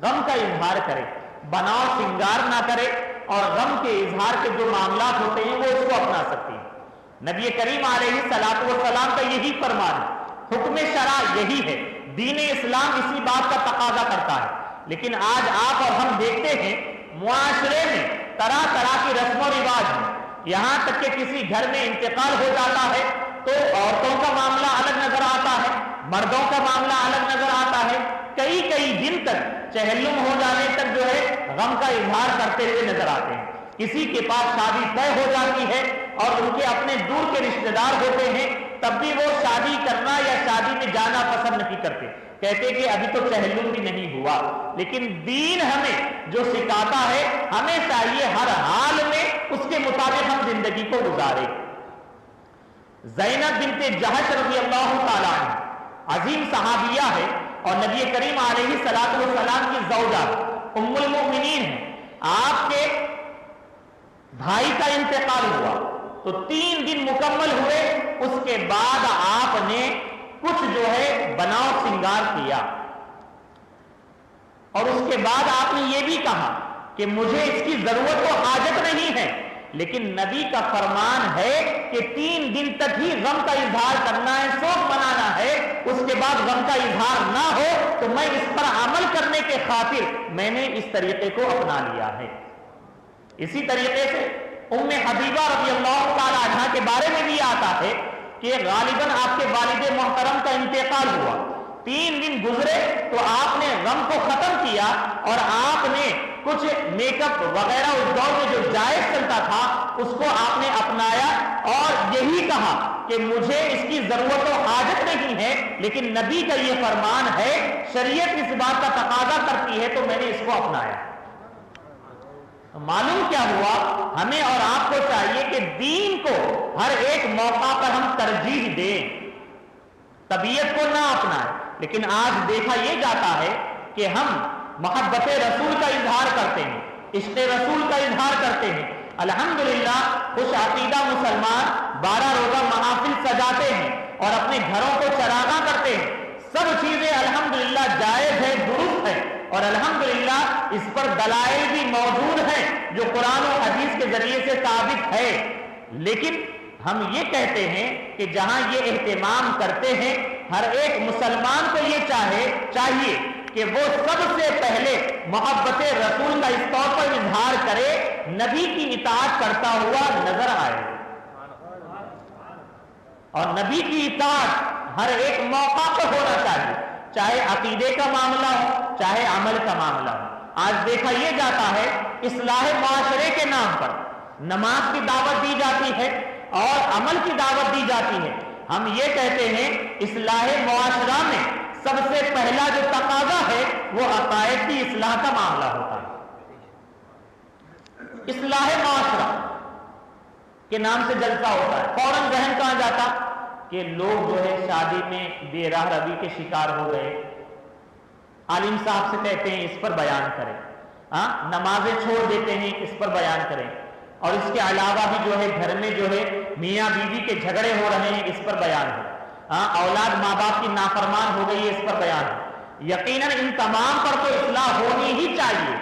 غم کا اظہار کرے، بناؤ سنگار نہ کرے، اور غم کے اظہار کے جو معاملات ہوتے ہیں وہ اس کو اپنا سکتی ہیں۔ نبی کریم علیہ الصلوۃ والسلام کا یہی فرمان ہے، حکم شرع یہی ہے، دین اسلام اسی بات کا تقاضا کرتا ہے۔ لیکن آج آپ اور ہم دیکھتے ہیں معاشرے میں طرح طرح کی رسم و رواج ہیں، یہاں تک کہ کسی گھر میں انتقال ہو جاتا ہے تو عورتوں کا معاملہ الگ نظر آتا ہے، مردوں کا معاملہ الگ نظر آتا ہے، کئی دن تک چہلم ہو جانے تک جو ہے غم کا اظہار کرتے ہوئے نظر آتے ہیں۔ کسی کے پاس شادی طے ہو جاتی ہے اور ان کے اپنے دور کے رشتہ دار ہوتے ہیں، تب بھی وہ شادی کرنا یا شادی میں جانا پسند نہیں کرتے، کہتے کہ ابھی تو چہلم بھی نہیں ہوا۔ لیکن دین ہمیں جو سکھاتا ہے، ہمیں چاہیے ہر حال میں اس کے مطابق ہم زندگی کو گزارے۔ زینب بنت جہش رضی اللہ تعالیٰ عنہ عظیم صحابیہ ہے اور نبی کریم علیہ الصلوۃ والسلام کی زوجہ ام المؤمنین ہے۔ آپ کے بھائی کا انتقال ہوا تو 3 دن مکمل ہوئے، اس کے بعد آپ نے کچھ جو ہے بناؤ سنگار کیا، اور اس کے بعد آپ نے یہ بھی کہا کہ مجھے اس کی ضرورت و حاجت نہیں ہے، لیکن نبی کا فرمان ہے کہ 3 دن تک ہی غم کا اظہار کرنا ہے، سوگ منانا ہے، اس کے بعد غم کا اظہار نہ ہو تو میں اس پر عمل کرنے کے خاطر میں نے اس طریقے کو اپنا لیا ہے۔ اسی طریقے سے ام حبیبہ رضی اللہ تعالی عنہ کے بارے میں بھی آتا ہے کہ غالباً آپ کے والد محترم کا انتقال ہوا، 3 دن گزرے تو آپ نے غم کو ختم کیا اور آپ نے کچھ میک اپ وغیرہ اس دور میں جو جائز چلتا تھا اس کو آپ نے اپنایا اور یہی کہا کہ مجھے اس کی ضرورت و حاجت نہیں ہے، لیکن نبی کا یہ فرمان ہے، شریعت اس بات کا تقاضا کرتی ہے تو میں نے اس کو اپنایا۔ معلوم کیا ہوا؟ ہمیں اور آپ کو چاہیے کہ دین کو ہر ایک موقع پر ہم ترجیح دیں، طبیعت کو نہ اپنائیں۔ لیکن آج دیکھا یہ جاتا ہے کہ ہم محبت رسول کا اظہار کرتے ہیں، عشق رسول کا اظہار کرتے ہیں، الحمدللہ خوش عقیدہ مسلمان 12 روزہ محافل سجاتے ہیں اور اپنے گھروں کو چراغاں کرتے ہیں، سب چیزیں الحمدللہ جائز ہے، درست ہے، اور الحمدللہ اس پر دلائل بھی موجود ہیں جو قرآن و حدیث کے ذریعے سے ثابت ہے۔ لیکن ہم یہ کہتے ہیں کہ جہاں یہ اہتمام کرتے ہیں، ہر ایک مسلمان کو یہ چاہیے کہ وہ سب سے پہلے محبت رسول کا اس طور پر اظہار کرے، نبی کی اطاعت کرتا ہوا نظر آئے، اور نبی کی اطاعت ہر ایک موقع پر ہونا چاہیے، چاہے عقیدے کا معاملہ ہو، چاہے عمل کا معاملہ ہو۔ آج دیکھا یہ جاتا ہے اصلاح معاشرے کے نام پر نماز کی دعوت دی جاتی ہے اور عمل کی دعوت دی جاتی ہے. ہم یہ کہتے ہیں اصلاح معاشرہ میں سب سے پہلا جو تقاضا ہے وہ عقائد کی اصلاح کا معاملہ ہوتا ہے. اصلاح معاشرہ کے نام سے جلسہ ہوتا ہے، فوراً ذہن کہاں جاتا کہ لوگ جو ہے شادی میں بے راہ روی کے شکار ہو گئے، عالم صاحب سے کہتے ہیں اس پر بیان کریں، نمازیں چھوڑ دیتے ہیں اس پر بیان کریں، اور اس کے علاوہ بھی جو ہے گھر میں جو ہے میاں بیوی کے جھگڑے ہو رہے ہیں اس پر بیان ہے، اولاد ماں باپ کی نافرمان ہو گئی ہے اس پر بیان ہے. یقیناً ان تمام پر تو اصلاح ہونی ہی چاہیے،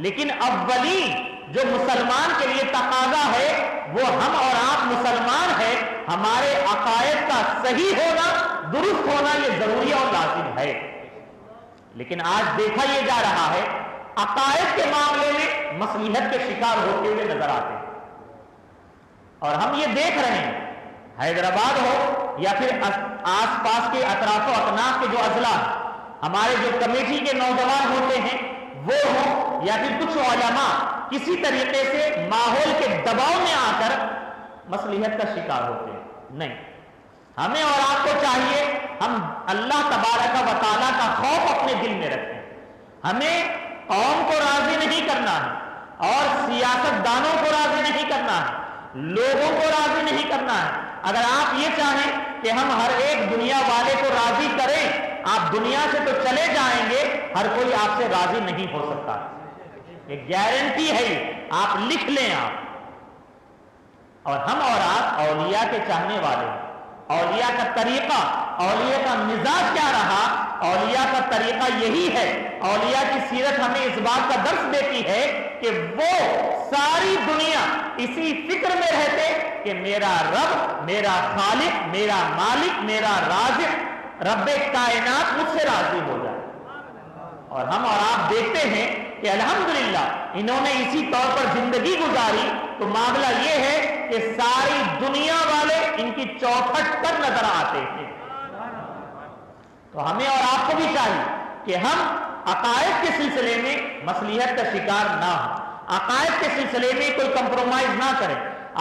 لیکن اولین جو مسلمان کے لیے تقاضا ہے وہ ہم اور آپ مسلمان ہیں، ہمارے عقائد کا صحیح ہونا، درست ہونا یہ ضروری اور لازم ہے. لیکن آج دیکھا یہ جا رہا ہے عقائد کے معاملے میں مصلحت کے شکار ہوتے ہوئے نظر آتے ہیں، اور ہم یہ دیکھ رہے ہیں حیدرآباد ہو یا پھر آس پاس کے اطراف و اکناف کے جو اضلاع ہمارے جو کمیٹی کے نوجوان ہوتے ہیں وہ ہوں یا پھر کچھ علماء کسی طریقے سے ماحول کے دباؤ میں آ کر مصلحت کا شکار ہوتے ہیں. نہیں، ہمیں اور آپ کو چاہیے ہم اللہ تبارک و تعالیٰ کا خوف اپنے دل میں رکھیں. ہمیں قوم کو راضی نہیں کرنا ہے اور سیاست دانوں کو راضی نہیں کرنا ہے، لوگوں کو راضی نہیں کرنا ہے. اگر آپ یہ چاہیں کہ ہم ہر ایک دنیا والے کو راضی کریں، آپ دنیا سے تو چلے جائیں گے، ہر کوئی آپ سے راضی نہیں ہو سکتا. ایک گارنٹی ہے، آپ لکھ لیں آپ. اور ہم اور آپ اولیاء کے چاہنے والے ہیں. اولیاء کا طریقہ، اولیاء کا مزاج کیا رہا؟ اولیاء کا طریقہ یہی ہے. اولیاء کی سیرت ہمیں اس بات کا درس دیتی ہے کہ وہ ساری دنیا اسی فکر میں رہتے کہ میرا رب، میرا خالق، میرا مالک، میرا رازق، رب کائنات مجھ سے راضی ہو جائے. اور ہم اور آپ دیکھتے ہیں کہ الحمدللہ انہوں نے اسی طور پر زندگی گزاری، تو معاملہ یہ ہے کہ ساری دنیا والے ان کی چوکھٹ پر نظر آتے ہیں. تو ہمیں اور آپ کو بھی چاہیے کہ ہم عقائد کے سلسلے میں مصلحت کا شکار نہ ہوں، عقائد کے سلسلے میں کوئی کمپرومائز نہ کریں.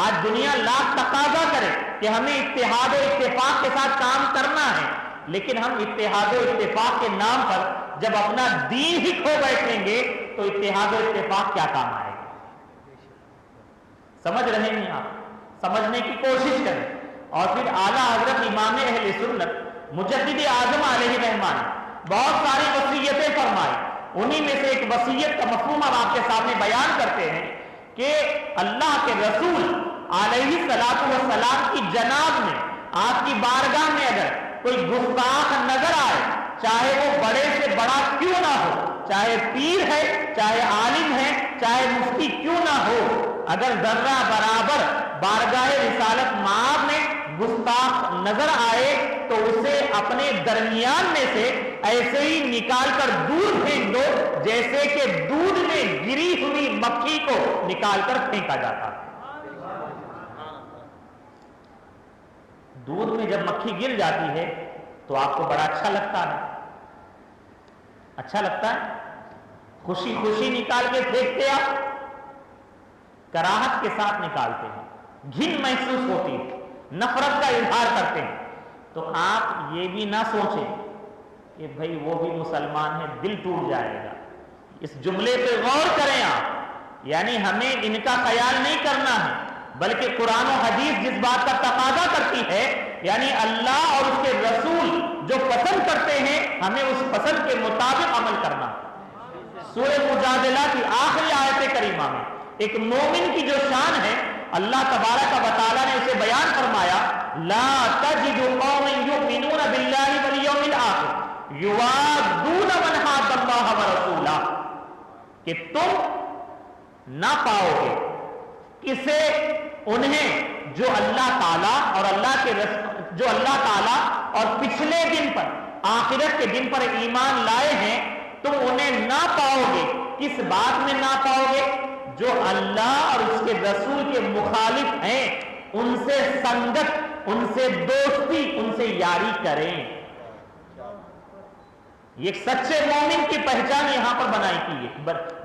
آج دنیا لاکھ تقاضا کرے کہ ہمیں اتحاد و اتفاق کے ساتھ کام کرنا ہے، لیکن ہم اتحاد و اتفاق کے نام پر جب اپنا دین ہی کھو بیٹھیں گے تو اتحاد و اتفاق کیا کام آئے گا؟ سمجھ رہے ہیں آپ؟ سمجھنے کی کوشش کریں. اور پھر اعلیٰ حضرت امام اہل سنت مجدد اعظم علیہ رحمان بہت ساری وصیتیں فرمائی. انہی میں سے ایک وصیت کا مفہوم ہم آپ کے سامنے بیان کرتے ہیں کہ اللہ کے رسول علیہ السلام کی جناب میں، آپ کی بارگاہ میں اگر کوئی گستاخ نظر آئے، چاہے وہ بڑے سے بڑا کیوں نہ ہو، چاہے پیر ہے، چاہے عالم ہے، چاہے مفتی کیوں نہ ہو، اگر ذرہ برابر بارگاہ رسالت مآب میں گستاخ نظر آئے تو اسے اپنے درمیان میں سے ایسے ہی نکال کر دور پھینک دو جیسے کہ دودھ میں گری ہوئی مکھی کو نکال کر پھینکا جاتا. دودھ میں جب مکھی گر جاتی ہے تو آپ کو بڑا اچھا لگتا ہے، اچھا لگتا ہے، خوشی خوشی نکال کے پھینکتے، آپ کراہت کے ساتھ نکالتے ہیں، گھن محسوس ہوتی ہے، نفرت کا اظہار کرتے ہیں. تو آپ یہ بھی نہ سوچیں کہ بھئی وہ بھی مسلمان ہے، دل ٹوٹ جائے گا. اس جملے پہ غور کریں آپ، یعنی ہمیں ان کا خیال نہیں کرنا ہے، بلکہ قرآن و حدیث جس بات کا تقاضا کرتی ہے، یعنی اللہ اور اس کے رسول جو پسند کرتے ہیں ہمیں اس پسند کے مطابق عمل کرنا. سورہ مجادلہ کی آخری آیت کریمہ میں ایک مومن کی جو شان ہے اللہ تبارک و تعالیٰ نے اسے بیان فرمایا، لا تجد قوما یؤمنون باللہ والیوم الآخر یوادون من حاد اللہ ورسولہ، کہ تم نہ پاؤ گے کسے انہیں جو اللہ تعالیٰ اور جو اللہ تعالیٰ اور پچھلے دن پر، آخرت کے دن پر ایمان لائے ہیں، تم انہیں نہ پاؤ گے. کس بات میں نہ پاؤ گے؟ جو اللہ اور اس کے رسول کے مخالف ہیں ان سے سنگت، ان سے دوستی، ان سے یاری کریں. یہ ایک سچے مومن کی پہچان یہاں پر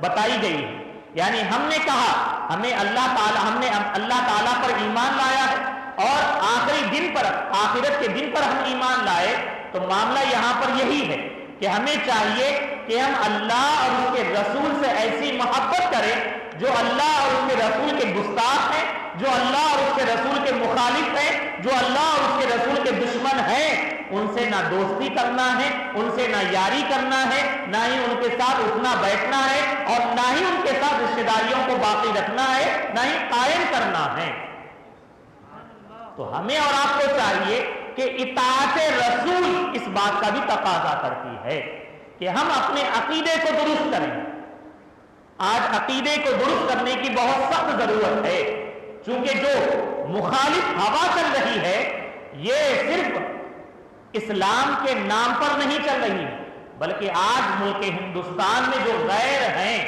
بتائی گئی ہے. یعنی ہم نے کہا ہم نے اللہ تعالیٰ پر ایمان لایا ہے اور آخری دن پر، آخرت کے دن پر ہم ایمان لائے، تو معاملہ یہاں پر یہی ہے کہ ہمیں چاہیے کہ ہم اللہ اور اس کے رسول سے ایسی محبت کریں جو اللہ اور اس کے رسول کے گستاخ ہیں، جو اللہ اور اس کے رسول کے مخالف ہیں، جو اللہ اور اس کے رسول کے دشمن ہیں، ان سے نہ دوستی کرنا ہے، ان سے نہ یاری کرنا ہے، نہ ہی ان کے ساتھ اٹھنا بیٹھنا ہے، اور نہ ہی ان کے ساتھ رشتہ داریوں کو باقی رکھنا ہے، نہ ہی قائم کرنا ہے. تو ہمیں اور آپ کو چاہیے کہ اطاعت رسول اس بات کا بھی تقاضا کرتی ہے کہ ہم اپنے عقیدے کو درست کریں. آج عقیدے کو درست کرنے کی بہت سخت ضرورت ہے، چونکہ جو مخالف ہوا چل رہی ہے یہ صرف اسلام کے نام پر نہیں چل رہی، بلکہ آج ملک ہندوستان میں جو غیر ہیں،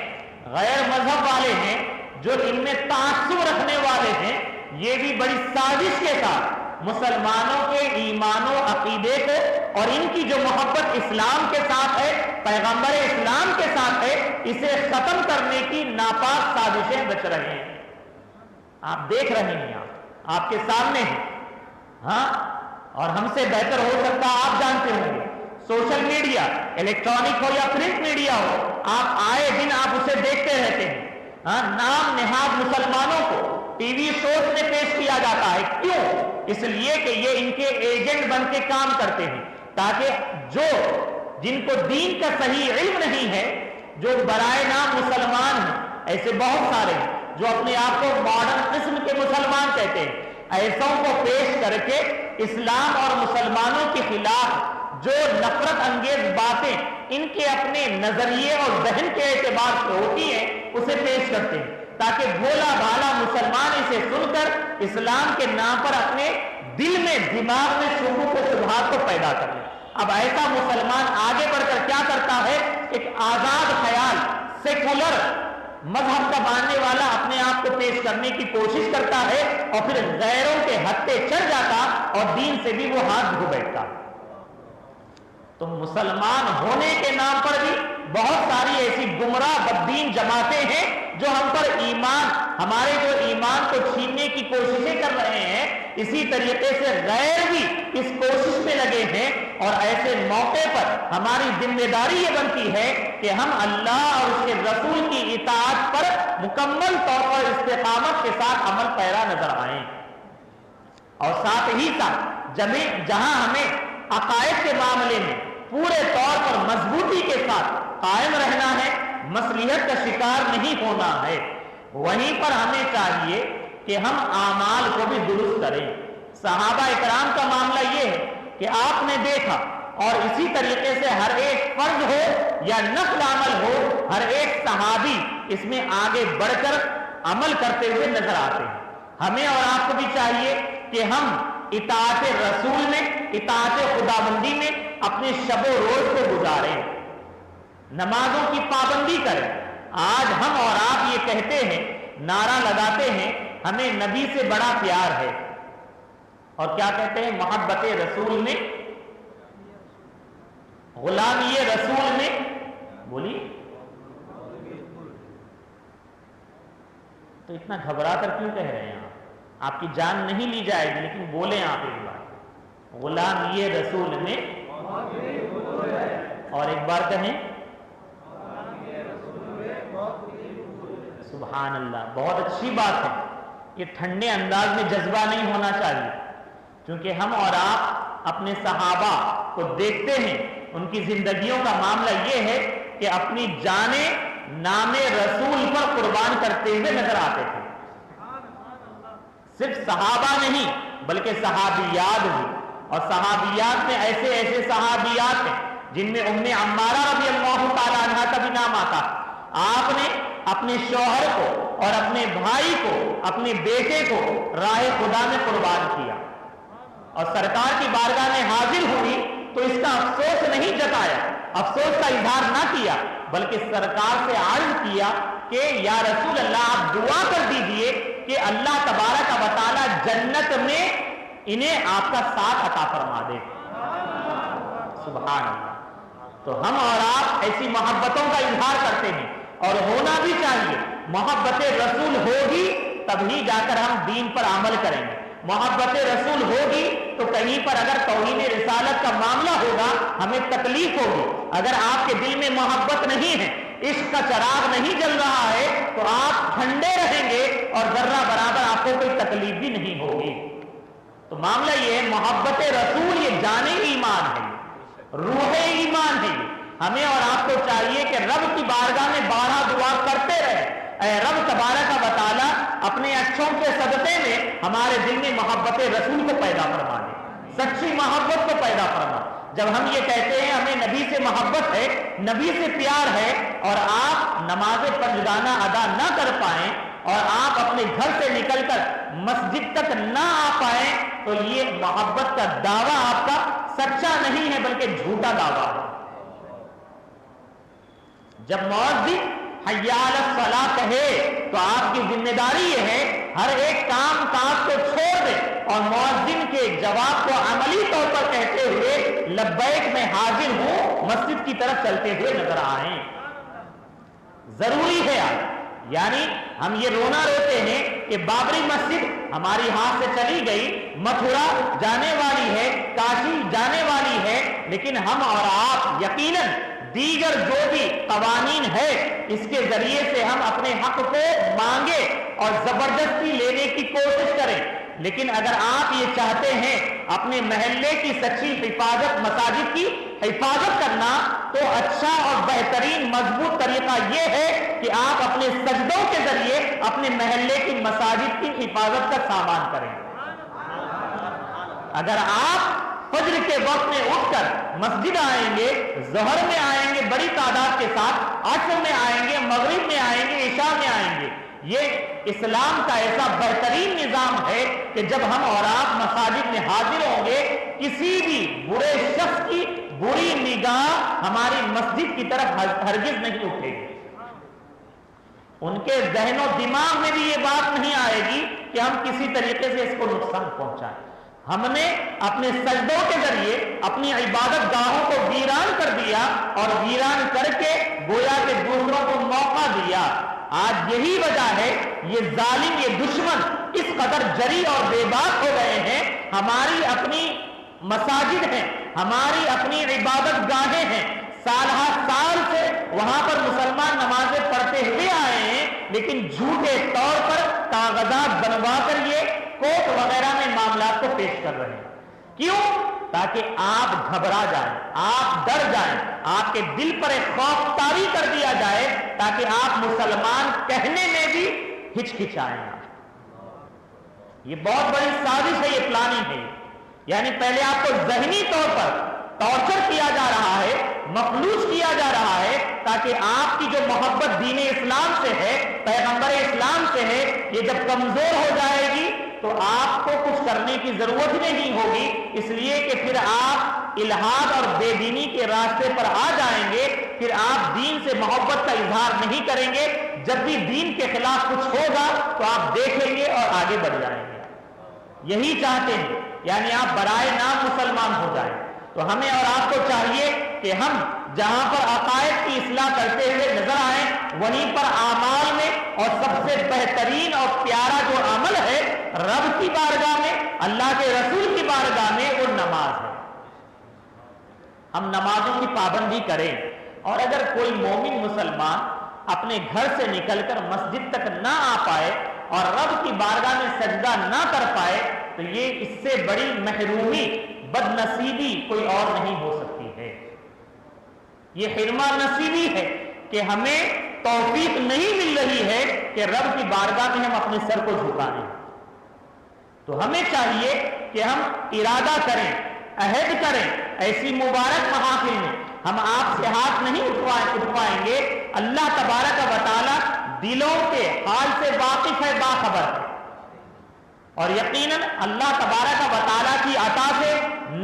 غیر مذہب والے ہیں، جو ان میں تعصب رکھنے والے ہیں، یہ بھی بڑی سازش کے ساتھ مسلمانوں کے ایمان و عقیدے کو اور ان کی جو محبت اسلام کے ساتھ ہے، پیغمبر اسلام کے ساتھ ہے، اسے ختم کرنے کی ناپاک سازشیں رچ رہے ہیں. آپ دیکھ رہے ہیں، آپ کے سامنے ہیں. ہاں، اور ہم سے بہتر ہو سکتا آپ جانتے ہوں گے، سوشل میڈیا، الیکٹرانک ہو یا پرنٹ میڈیا ہو، آپ آئے دن آپ اسے دیکھتے رہتے ہیں. ہاں، نام نہاد مسلمانوں کو ٹی وی شوز میں پیش کیا جاتا ہے. کیوں؟ اس لیے کہ یہ ان کے ایجنٹ بن کے کام کرتے ہیں، تاکہ جن کو دین کا صحیح علم نہیں ہے، جو برائے نام مسلمان ہیں، ایسے بہت سارے ہیں جو اپنے آپ کو ماڈرن قسم کے مسلمان کہتے ہیں، ایسوں کو پیش کر کے اسلام اور مسلمانوں کے خلاف جو نفرت انگیز باتیں ان کے اپنے نظریے اور ذہن کے اعتبار سے ہوتی ہیں اسے پیش کرتے ہیں، تاکہ بھولا بھالا مسلمان اسے سن کر اسلام کے نام پر اپنے دل میں، دماغ میں شکوک و شبہات کو پیدا کر لیں. اب ایسا مسلمان آگے بڑھ کر کیا کرتا ہے؟ ایک آزاد خیال، سیکولر مذہب کا ماننے والا اپنے آپ کو پیش کرنے کی کوشش کرتا ہے، اور پھر غیروں کے حد پہ چڑھ جاتا اور دین سے بھی وہ ہاتھ دھو بیٹھتا. تو مسلمان ہونے کے نام پر بھی بہت ساری ایسی گمراہ بددین جماعتیں ہیں جو ہم پر ہمارے جو ایمان کو چھیننے کی کوششیں کر رہے ہیں. اسی طریقے سے غیر بھی اس کوشش میں لگے ہیں، اور ایسے موقع پر ہماری ذمہ داری یہ بنتی ہے کہ ہم اللہ اور اس کے رسول کی اطاعت پر مکمل طور پر استقامت کے ساتھ عمل پیرا نظر آئیں، اور ساتھ ہی ساتھ جہاں ہمیں عقائد کے معاملے میں پورے طور پر مضبوطی کے ساتھ قائم رہنا ہے، مصلحت کا شکار نہیں ہونا ہے، وہیں پر ہمیں چاہیے کہ ہم اعمال کو بھی درست کریں. صحابہ اکرام کا معاملہ یہ ہے کہ آپ نے دیکھا، اور اسی طریقے سے ہر ایک فرض ہو یا نفل عمل ہو، ہر ایک صحابی اس میں آگے بڑھ کر عمل کرتے ہوئے نظر آتے ہیں. ہمیں اور آپ کو بھی چاہیے کہ ہم اطاعت رسول میں، اطاعت خداوندی میں اپنے شب و روز کو گزاریں، نمازوں کی پابندی کریں. آج ہم اور آپ یہ کہتے ہیں، نعرہ لگاتے ہیں ہمیں نبی سے بڑا پیار ہے، اور کیا کہتے ہیں؟ محبت رسول میں، غلامی رسول میں. بولی تو اتنا گھبرا کر کیوں کہہ رہے ہیں آپ کی جان نہیں لی جائے گی، لیکن بولیں آپ ایک بار، غلامی رسول میں، اور ایک بار کہیں سبحان اللہ. بہت اچھی بات ہے، یہ ٹھنڈے انداز میں جذبہ نہیں ہونا چاہیے، کیونکہ ہم اور آپ اپنے صحابہ کو دیکھتے ہیں، ان کی زندگیوں کا معاملہ یہ ہے کہ اپنی جانیں نام رسول پر قربان کرتے ہوئے نظر آتے تھے. صرف صحابہ نہیں بلکہ صحابیات بھی، اور صحابیات میں ایسے ایسے صحابیات ہیں جن میں ام عمارہ رضی اللہ تعالی عنہ کا بھی نام آتا. آپ نے اپنے شوہر کو اور اپنے بھائی کو، اپنے بیٹے کو راہ خدا میں قربان کیا، اور سرکار کی بارگاہ میں حاضر ہوئی تو اس کا افسوس نہیں جتایا، افسوس کا اظہار نہ کیا، بلکہ سرکار سے عرض کیا کہ یا رسول اللہ آپ دعا کر دیجئے کہ اللہ تبارک و تعالی جنت میں انہیں آپ کا ساتھ عطا فرما دے. سبحان اللہ. تو ہم اور آپ ایسی محبتوں کا اظہار کرتے ہیں اور ہونا بھی چاہیے. محبت رسول ہوگی تبھی جا کر ہم دین پر عمل کریں گے. محبت رسول ہوگی تو کہیں پر اگر توہین رسالت کا معاملہ ہوگا ہمیں تکلیف ہوگی. اگر آپ کے دل میں محبت نہیں ہے, عشق کا چراغ نہیں جل رہا ہے, تو آپ ٹھنڈے رہیں گے اور ذرہ برابر آپ کو کوئی تکلیف بھی نہیں ہوگی. تو معاملہ یہ ہے, محبت رسول یہ جان ایمان ہے, روح ایمان ہے. ہمیں اور آپ کو چاہیے کہ رب کی بارگاہ میں بارہا دعا کرتے رہے, اے رب تبارک و تعالی اپنے اچھوں کے صدقے میں ہمارے دل میں محبت رسول کو پیدا فرما دے, سچی محبت کو پیدا فرما. جب ہم یہ کہتے ہیں ہمیں نبی سے محبت ہے, نبی سے پیار ہے, اور آپ نماز پنجگانہ ادا نہ کر پائیں اور آپ اپنے گھر سے نکل کر مسجد تک نہ آ پائیں, تو یہ محبت کا دعویٰ آپ کا سچا نہیں ہے بلکہ جھوٹا دعویٰ ہے. جب مؤذن حی علی الصلاۃ کہے تو آپ کی ذمہ داری یہ ہے ہر ایک کام کاج کو چھوڑ دیں اور مؤذن کے جواب کو عملی طور پر کہتے ہوئے لبیک میں حاضر ہوں مسجد کی طرف چلتے ہوئے نظر آئیں. ضروری ہے آپ, یعنی ہم یہ رونا روتے ہیں کہ بابری مسجد ہماری ہاتھ سے چلی گئی, متھرا جانے والی ہے, کاشی جانے والی ہے, لیکن ہم اور آپ یقیناً دیگر جو بھی قوانین ہے اس کے ذریعے سے ہم اپنے حق کو مانگے اور زبردستی لینے کی کوشش کریں. لیکن اگر آپ یہ چاہتے ہیں اپنے محلے کی سچی حفاظت, مساجد کی حفاظت کرنا, تو اچھا اور بہترین مضبوط طریقہ یہ ہے کہ آپ اپنے سجدوں کے ذریعے اپنے محلے کی مساجد کی حفاظت کا سامان کریں. اگر آپ فجر کے وقت میں اٹھ کر مسجد آئیں گے, ظہر میں آئیں گے بڑی تعداد کے ساتھ, عصر میں آئیں گے, مغرب میں آئیں گے, عشاء میں آئیں گے, یہ اسلام کا ایسا بہترین نظام ہے کہ جب ہم اور آپ مساجد میں حاضر ہوں گے کسی بھی برے شخص کی بری نگاہ ہماری مسجد کی طرف ہرگز نہیں اٹھے گی. ان کے ذہن و دماغ میں بھی یہ بات نہیں آئے گی کہ ہم کسی طریقے سے اس کو نقصان پہنچائیں. ہم نے اپنے سجدوں کے ذریعے اپنی عبادت گاہوں کو ویران کر دیا اور ویران کر کے گویا کہ دوسروں کو موقع دیا. آج یہی وجہ ہے یہ ظالم, یہ دشمن اس قدر جری اور بے باک ہو گئے ہیں. ہماری اپنی مساجد ہیں, ہماری اپنی عبادت گاہیں ہیں, سال ہر سال سے وہاں پر مسلمان نمازیں پڑھتے ہوئے آئے ہیں, لیکن جھوٹے طور پر کاغذات بنوا کر یہ کوٹ وغیرہ میں معاملات کو پیش کر رہے ہیں. کیوں؟ تاکہ آپ گھبرا جائیں, آپ ڈر جائیں, آپ کے دل پر ایک خوف طاری کر دیا جائے تاکہ آپ مسلمان کہنے میں بھی ہچکچائیں. یہ بہت بڑی سازش ہے, یہ پلاننگ ہے. یعنی پہلے آپ کو ذہنی طور پر ٹارچر کیا جا رہا ہے, مخلوص کیا جا رہا ہے, تاکہ آپ کی جو محبت دین اسلام سے ہے, پیغمبر اسلام سے ہے, یہ جب کمزور ہو جائے گی تو آپ کو کچھ کرنے کی ضرورت نہیں ہوگی, اس لیے کہ پھر آپ الحاد اور بے دینی کے راستے پر آ جائیں گے, پھر آپ دین سے محبت کا اظہار نہیں کریں گے. جب بھی دین کے خلاف کچھ ہوگا تو آپ دیکھیں گے اور آگے بڑھ جائیں گے. یہی چاہتے ہیں, یعنی آپ برائے نام مسلمان ہو جائیں. تو ہمیں اور آپ کو چاہیے کہ ہم جہاں پر عقائد کی اصلاح کرتے ہوئے نظر آئیں وہیں پر اعمال میں اور سب سے بہترین اور پیارا جو عمل ہے رب کی بارگاہ میں, اللہ کے رسول کی بارگاہ میں, وہ نماز ہے. ہم نمازوں کی پابندی کریں, اور اگر کوئی مومن مسلمان اپنے گھر سے نکل کر مسجد تک نہ آ پائے اور رب کی بارگاہ میں سجدہ نہ کر پائے تو یہ اس سے بڑی محرومی, بد نصیبی کوئی اور نہیں ہو سکتی ہے. یہ حرمہ نصیبی ہے کہ ہمیں توفیق نہیں مل رہی ہے کہ رب کی بارگاہ میں ہم اپنے سر کو جھکائیں. تو ہمیں چاہیے کہ ہم ارادہ کریں, عہد کریں, ایسی مبارک محافل میں ہم آپ سے ہاتھ نہیں اٹھوائیں گے. اللہ تبارک و تعالی دلوں کے حال سے واقف ہے, باخبر ہے, اور یقیناً اللہ تبارک و تعالی کی عطا سے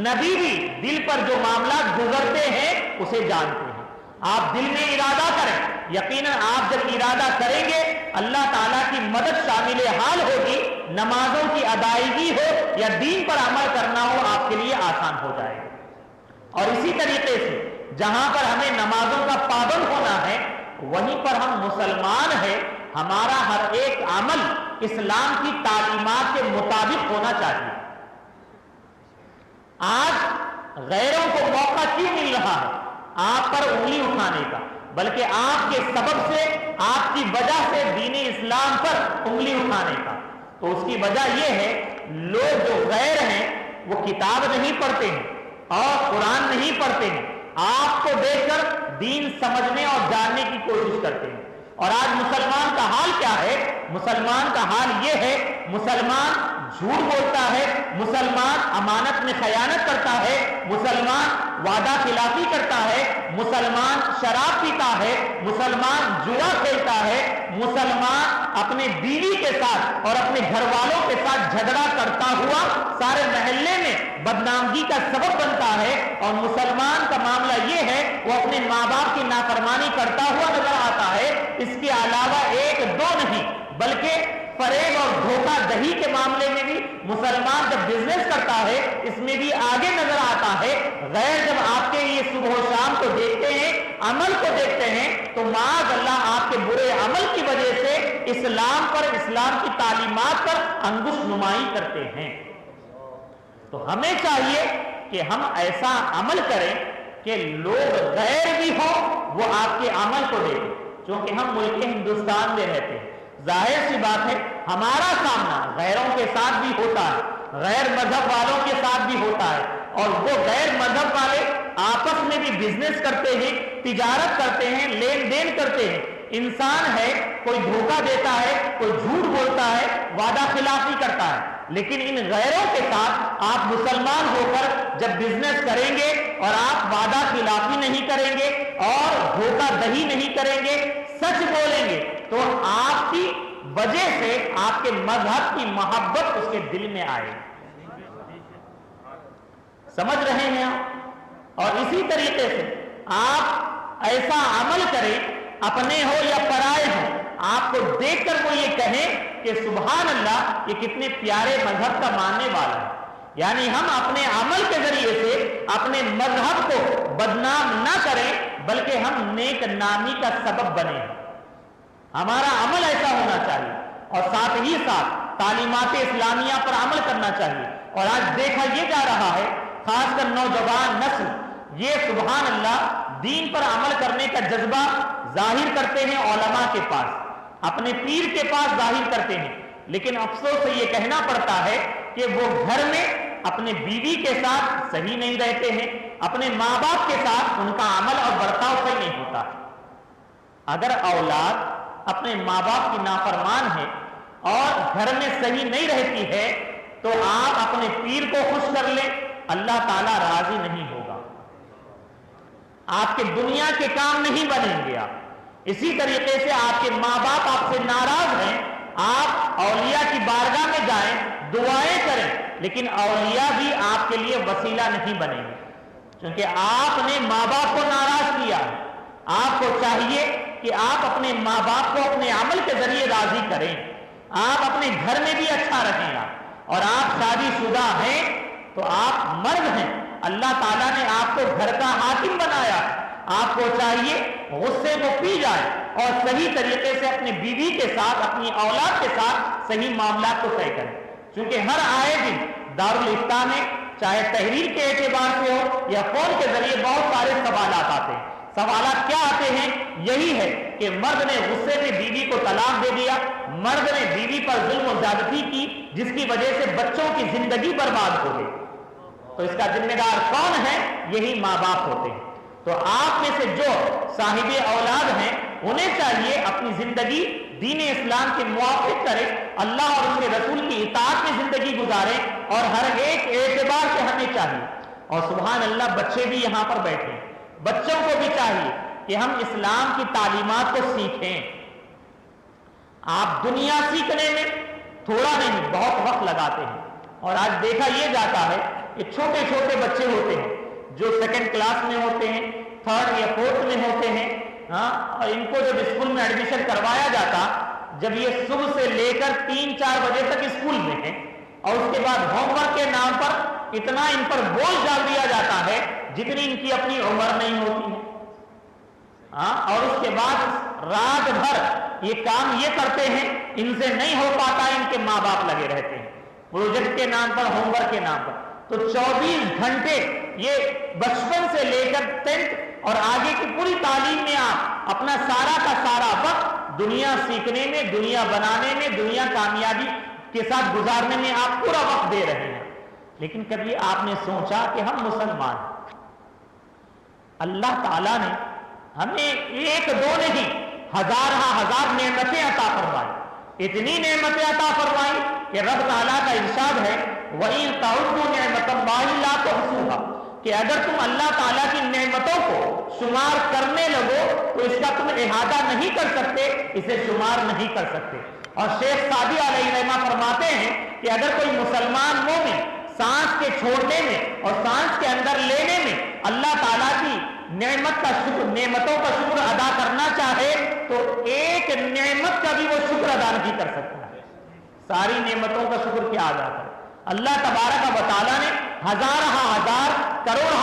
نبی بھی دل پر جو معاملات گزرتے ہیں اسے جانتے ہیں. آپ دل میں ارادہ کریں, یقیناً آپ جب ارادہ کریں گے اللہ تعالیٰ کی مدد شامل حال ہوگی. نمازوں کی ادائیگی ہو یا دین پر عمل کرنا ہو آپ کے لیے آسان ہو جائے گا. اور اسی طریقے سے جہاں پر ہمیں نمازوں کا پابند ہونا ہے وہیں پر ہم مسلمان ہیں. ہمارا ہر ایک عمل اسلام کی تعلیمات کے مطابق ہونا چاہیے. آج غیروں کو موقع کیوں مل رہا ہے آپ پر انگلی اٹھانے کا؟ بلکہ آپ کے سبب سے، آپ کی وجہ سے دین اسلام پر انگلی اٹھانے کا. تو اس کی وجہ یہ ہے لوگ جو غیر ہیں وہ کتاب نہیں پڑھتے ہیں اور قرآن نہیں پڑھتے ہیں. آپ کو دیکھ کر دین سمجھنے اور جاننے کی کوشش کرتے ہیں. اور آج مسلمان کا حال کیا ہے؟ مسلمان کا حال یہ ہے مسلمان جھوٹ بولتا ہے، مسلمان امانت میں خیانت کرتا ہے، مسلمان وعدہ خلافی کرتا ہے، مسلمان شراب پیتا ہے، مسلمان جوا کھیلتا ہے، مسلمان اپنے بیوی کے ساتھ اور اپنے گھر والوں کے ساتھ جھگڑا کرتا ہوا سارے محلے میں بدنامگی کا سبب بنتا ہے. اور مسلمان کا معاملہ یہ ہے وہ اپنے ماں باپ کی نافرمانی کرتا ہوا نظر آتا ہے. اس کے علاوہ ایک دو نہیں بلکہ فریب اور دھوکہ دہی کے معاملے میں بھی مسلمان جب بزنس کرتا ہے اس میں بھی آگے نظر آتا ہے. غیر جب آپ کے یہ صبح و شام کو دیکھتے ہیں، عمل کو دیکھتے ہیں، تو معاذ اللہ آپ کے برے عمل کی وجہ سے اسلام پر، اسلام کی تعلیمات پر انگشت نمائی کرتے ہیں. تو ہمیں چاہیے کہ ہم ایسا عمل کریں کہ لوگ غیر بھی ہوں وہ آپ کے عمل کو دیکھیں. چونکہ ہم ملک ہندوستان میں رہتے ہیں، ظاہر سی بات ہے ہمارا سامنا غیروں کے ساتھ بھی ہوتا ہے، غیر مذہب والوں کے ساتھ بھی ہوتا ہے. اور وہ غیر مذہب والے آپس میں بھی بزنس کرتے ہیں، تجارت کرتے ہیں، لین دین کرتے ہیں. انسان ہے، کوئی دھوکہ دیتا ہے، کوئی جھوٹ بولتا ہے، وعدہ خلافی کرتا ہے. لیکن ان غیروں کے ساتھ آپ مسلمان ہو کر جب بزنس کریں گے اور آپ وعدہ خلافی نہیں کریں گے اور دھوکہ دہی نہیں کریں گے، سچ بولیں گے، تو آپ کی وجہ سے آپ کے مذہب کی محبت اس کے دل میں آئے. سمجھ رہے ہیں آپ؟ اور اسی طریقے سے آپ ایسا عمل کریں، اپنے ہو یا پرائے ہو، آپ کو دیکھ کر وہ یہ کہیں کہ سبحان اللہ یہ کتنے پیارے مذہب کا ماننے والا ہے. یعنی ہم اپنے عمل کے ذریعے سے اپنے مذہب کو بدنام نہ کریں بلکہ ہم نیک نامی کا سبب بنیں. ہمارا عمل ایسا ہونا چاہیے اور ساتھ ہی ساتھ تعلیمات اسلامیہ پر عمل کرنا چاہیے. اور آج دیکھا یہ جا رہا ہے خاص کر نوجوان نسل یہ سبحان اللہ دین پر عمل کرنے کا جذبہ ظاہر کرتے ہیں علماء کے پاس، اپنے پیر کے پاس ظاہر کرتے ہیں، لیکن افسوس سے یہ کہنا پڑتا ہے کہ وہ گھر میں اپنے بیوی کے ساتھ صحیح نہیں رہتے ہیں، اپنے ماں باپ کے ساتھ ان کا عمل اور برتاؤ صحیح نہیں ہوتا. اگر اولاد اپنے ماں باپ کی نافرمان ہے اور گھر میں صحیح نہیں رہتی ہے تو آپ اپنے پیر کو خوش کر لیں، اللہ تعالیٰ راضی نہیں ہوگا، آپ کے دنیا کے کام نہیں بنیں گے. آپ اسی طریقے سے آپ کے ماں باپ آپ سے ناراض ہیں، آپ اولیاء کی بارگاہ میں جائیں، دعائیں کریں، لیکن اولیاء بھی آپ کے لیے وسیلہ نہیں بنیں گے کیونکہ آپ نے ماں باپ کو ناراض کیا. آپ کو چاہیے کہ آپ اپنے ماں باپ کو اپنے عمل کے ذریعے راضی کریں، آپ اپنے گھر میں بھی اچھا رکھیں گا. اور آپ شادی شدہ ہیں تو آپ مرد ہیں، اللہ تعالیٰ نے آپ کو گھر کا حاکم بنایا. آپ کو چاہیے غصے کو پی جائے اور صحیح طریقے سے اپنی بیوی کے ساتھ، اپنی اولاد کے ساتھ صحیح معاملات کو طے کریں. کیونکہ ہر آئے دن دارالافتاء میں چاہے تحریر کے اعتبار سے ہو یا فون کے ذریعے بہت سارے سوالات آتے ہیں. سوالات کیا آتے ہیں؟ یہی ہے کہ مرد نے غصے میں بیوی کو طلاق دے دیا، مرد نے بیوی پر ظلم و زیادتی کی جس کی وجہ سے بچوں کی زندگی برباد ہو گئی. تو اس کا ذمہ دار کون ہے؟ یہی ماں باپ ہوتے ہیں. تو آپ میں سے جو صاحب اولاد ہیں انہیں چاہیے اپنی زندگی دین اسلام کے موافق کرے، اللہ اور اس کے رسول کی اطاعت میں زندگی گزارے، اور ہر ایک اعتبار سے ہمیں چاہیے. اور سبحان اللہ بچے بھی یہاں پر بیٹھے ہیں، بچوں کو بھی چاہیے کہ ہم اسلام کی تعلیمات کو سیکھیں. آپ دنیا سیکھنے میں تھوڑا نہیں بہت وقت لگاتے ہیں. اور آج دیکھا یہ جاتا ہے کہ چھوٹے چھوٹے بچے ہوتے ہیں جو سیکنڈ کلاس میں ہوتے ہیں، تھرڈ یا فورتھ میں ہوتے ہیں، اور ان کو جب اسکول میں ایڈمیشن کروایا جاتا، جب یہ صبح سے لے کر 3-4 بجے تک اسکول میں ہیں اور اس کے بعد ہوم ورک کے نام پر اتنا ان پر بوجھ ڈال دیا جاتا ہے جتنی ان کی اپنی عمر نہیں ہوتی ہے. اور اس کے بعد رات بھر یہ کام یہ کرتے ہیں، ان سے نہیں ہو پاتا، ان کے ماں باپ لگے رہتے ہیں پروجیکٹ کے نام پر، ہوم ورک کے نام پر. تو 24 گھنٹے یہ بچپن سے لے کر 10th اور آگے کی پوری تعلیم میں آپ اپنا سارا کا سارا وقت دنیا سیکھنے میں، دنیا بنانے میں، دنیا کامیابی کے ساتھ گزارنے میں آپ پورا وقت دے رہے ہیں. لیکن کبھی آپ نے سوچا کہ ہم مسلمان ہیں، اللہ تعالیٰ نے ہمیں ایک دو نہیں ہزار نعمتیں عطا فرمائی، اتنی نعمتیں عطا فرمائی کہ رب تعالیٰ کا ارشاد ہے وَإِن تَعُدُّوا نِعْمَتَ اللَّهِ لَا تُحْصُوهَا، کہ اگر تم اللہ تعالیٰ کی نعمتوں کو شمار کرنے لگو تو اس کا تم احاطہ نہیں کر سکتے، اسے شمار نہیں کر سکتے. اور شیخ سعدی علیہ الرحمہ فرماتے ہیں کہ اگر کوئی مسلمان مومن سانس کے چھوڑنے میں اور سانس کے اندر لینے میں اللہ تعالیٰ کی نعمتوں کا شکر ادا کرنا چاہے تو ایک نعمت کا بھی وہ شکر ادا نہیں کر سکتا ہے. ساری نعمتوں کا شکر کیا ادا کرے؟ اللہ تبارک و تعالیٰ نے ہزار کروڑ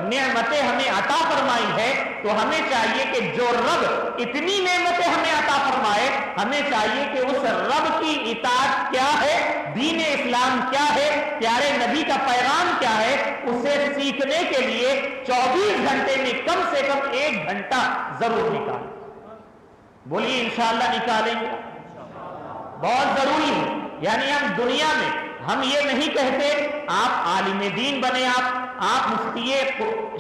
نعمتیں ہمیں عطا فرمائی ہے. تو ہمیں چاہیے کہ جو رب اتنی نعمتیں ہمیں عطا فرمائے، ہمیں چاہیے کہ اس رب کی اطاعت کیا ہے، دین اسلام کیا ہے، پیارے نبی کا پیغام کیا ہے، اسے سیکھنے کے لیے 24 گھنٹے میں کم سے کم 1 گھنٹہ ضرور نکالیں. بولیے انشاءاللہ نکالیں گے، بہت ضروری ہے. یعنی ہم دنیا میں ہم یہ نہیں کہتے آپ عالم دین بنے، آپ مفتی